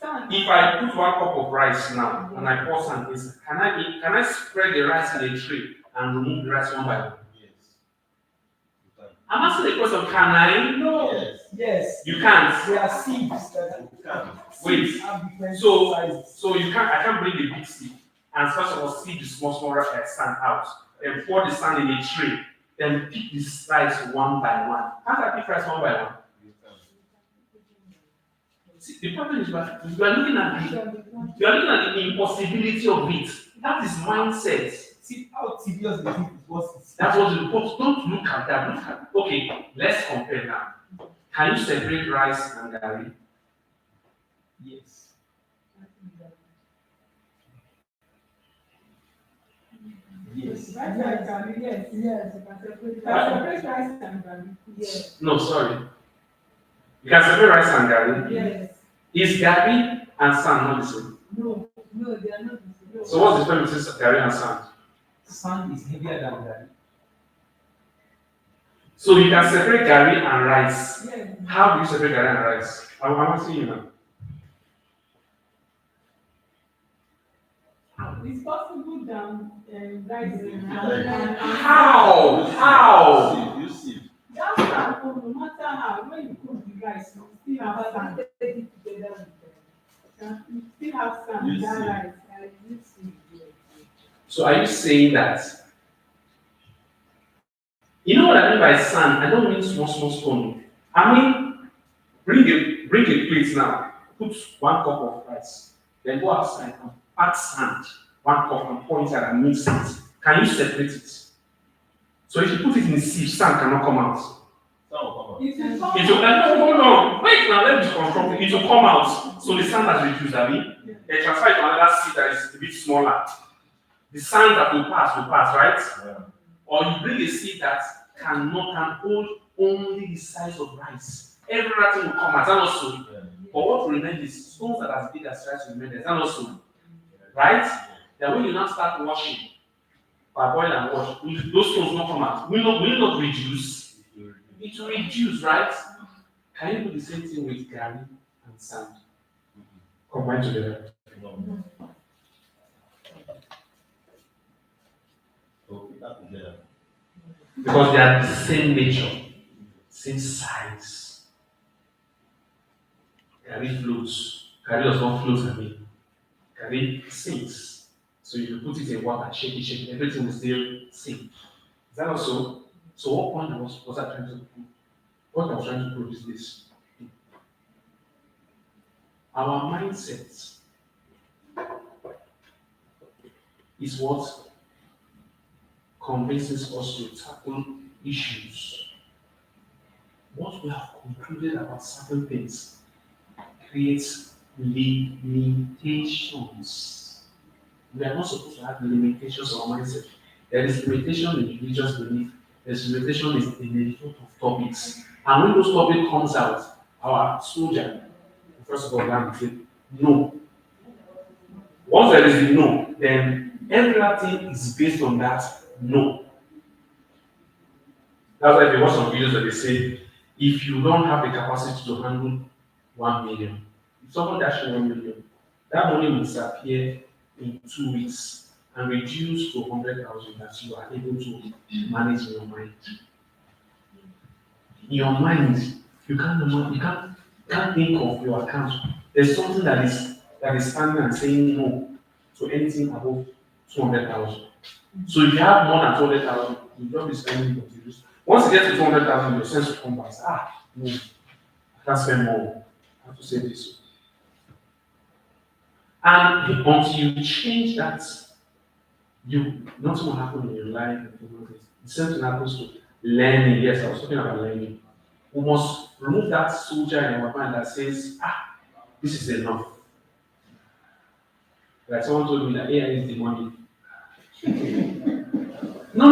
If I put 1 cup of rice now and I pour sand inside, can I spread the rice in a tray and remove the rice one by one? I'm asking the question, can I? No. Yes. You can't. There are seeds that Wait. have different So sizes. I can't bring a big seed and first of all seed the small sand out, then pour the sand in a tray, then pick the rice one by one. Can't I pick rice one by one? See, the problem is that you are looking at the impossibility of it. That is mindset. See how tedious the thing was. That's what you put. Don't look at that. Okay, let's compare now. Can you separate rice and garri? Yes. Yes. Yes. No, sorry. You can separate rice and garri. Yes. Is garri and sand not the same? No, they are not the same. So what's the difference between garri and sand? Sand is heavier than garri. So you can separate garri and rice. Yes. How do you separate garri and rice? I'm asking you now. It's possible that rice How? You see. That's not no matter how, when you cook the rice, you still have sand. Take it together with them. You still have sand in that rice. You see. So are you saying that? You know what I mean by sand? I don't mean small stone. I mean bring a plate now. Put 1 cup of rice. Then go outside and add sand. 1 cup and pour inside and mix it. Can you separate it? So if you put it in the sieve, sand cannot come out. It will no. Wait now, let me confirm. It will come out. So the sand has reduced, they transfer it to another sieve that is a bit smaller. The sand that will pass, right? Yeah. Or you bring a seed that can hold only the size of rice. Every thing will come out. Is that not so? Yeah. But what will remain is stones that are as big as rice will remain. Is that not so? Right? Then when you now start washing, by boil and wash, those stones will not come out. Will it not reduce? It will reduce, right? Can you do the same thing with garri and sand? Combine together. Because they are the same nature, same size. Garri floats. Garri does not float, Garri sinks. So if you put it in water, shake it, everything will still sink. Is that also? So what point was I trying to prove? What I was trying to prove is this. Our mindset is what convinces us to tackle issues. What we have concluded about certain things creates limitations. We are not supposed to have limitations on our mindset. There is limitation in religious belief, experimentation is in a lot of topics. And when those topic comes out, our soldier, first of all, learn to say no. Once there is a no, then everything is based on that no. That's why if you watch some videos that they say, if you don't have the capacity to handle 1 million, if someone dash you 1 million, that money will disappear in 2 weeks and reduce to 100,000 that you are able to manage in your mind. In your mind, you can't think of your account. There's something that is standing and saying no to anything above 200,000. So if you have more than 200,000, you don't be spending what you use. Once you get to 200,000, your sense of combat, no, I can't spend more. I have to say this. And until you change that, nothing will happen in your life. The same thing happens to learning. Yes, I was talking about learning. We must remove that soldier in our mind that says, this is enough. Like someone told me that AI is demonic. No.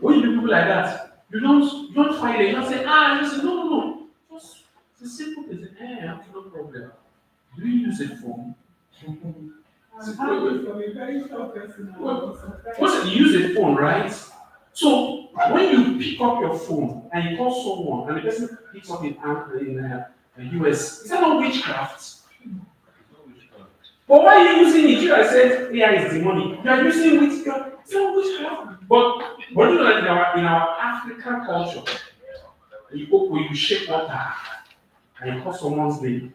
When you do people like that, you don't fight it. You don't say, listen, no. Just it's a simple thing. I have no problem. Do you use a phone? Once you use a phone, right? So when you pick up your phone and you call someone and the person picks up in the US, is that not witchcraft? But why are you using it? I said AI is demonic. You are using witchcraft. It's not witchcraft. But you know that in our African culture, you shake water and you call someone's name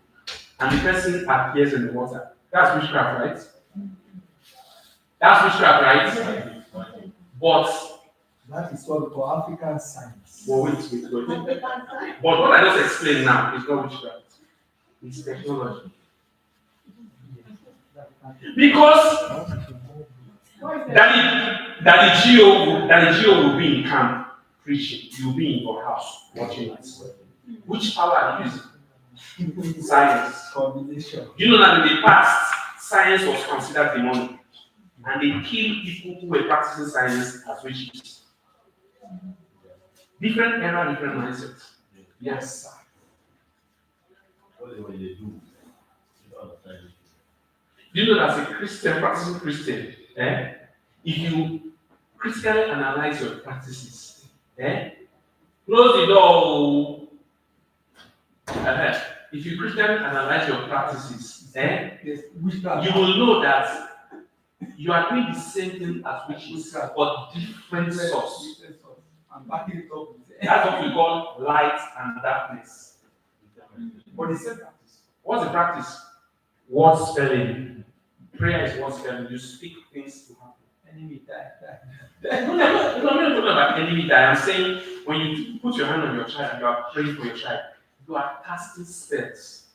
and the person appears in the water. That's witchcraft, right? That's witchcraft, right? But that is what we call African science. Well, wait. But what I just explained now is not witchcraft. It's technology. Because that the geo will be in camp preaching. You'll be in your house watching it. Which power are you using? Science. Combination. You know that in the past, science was considered demonic. And they killed people who were practicing science as witches. Different era, different mindsets. Yes, sir. What do they do? Do you know that as a Christian, practicing Christian, if you critically analyze your practices, close the door. If you critically analyze your practices, you will know that you are doing the same thing as witches, but different source. And backing it up. That's what we call light and darkness. But the same practice. What's the practice? Word spelling. Prayer is word spelling. You speak things to happen. Enemy die. I'm not talking about enemy die. I'm saying when you put your hand on your child and you are praying for your child, you are casting spells.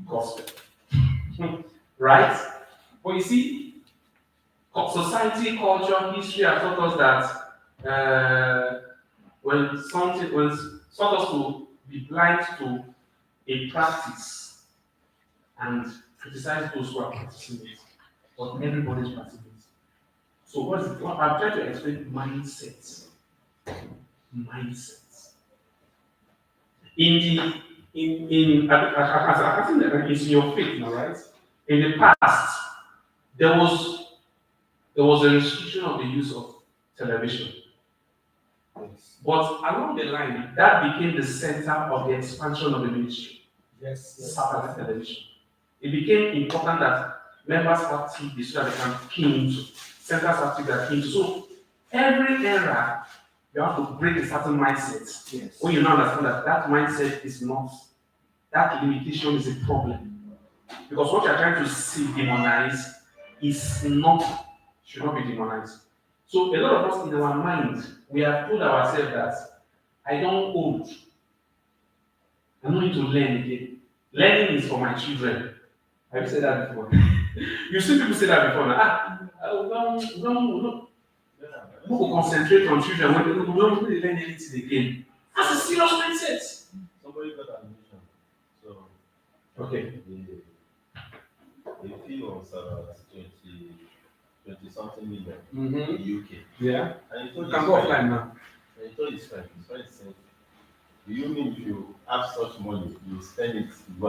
Gospel. Right? But you see, society, culture, history have taught us that when taught us to be blind to a practice and criticize those who are practicing it, but everybody's practicing it. So I'm trying to explain mindsets. Mindsets. I think it's in your faith now, right? In the past, there was a restriction of the use of television. But along the line, that became the center of the expansion of the ministry. Yes. Satellite television. It became important that members have TV so that they can key into, centers have TV that key into. So every era, you have to break a certain mindset. Yes. When you now understand that mindset is not, that limitation is a problem. Because what you're trying to see demonize should not be demonized. So a lot of us in our mind, we have told ourselves that I don't old. I'm not need to learn again. Learning is for my children. Have you said that before? You see people say that before. No. People concentrate on children when they don't really learn anything again. That's a serious mindset. Somebody got admission. So okay. the fee was about 20 something million Mm-hmm. in UK. Yeah. And he You told can his go friend, offline now. and he told his friend said, do you mean if you have such money, you spend it to go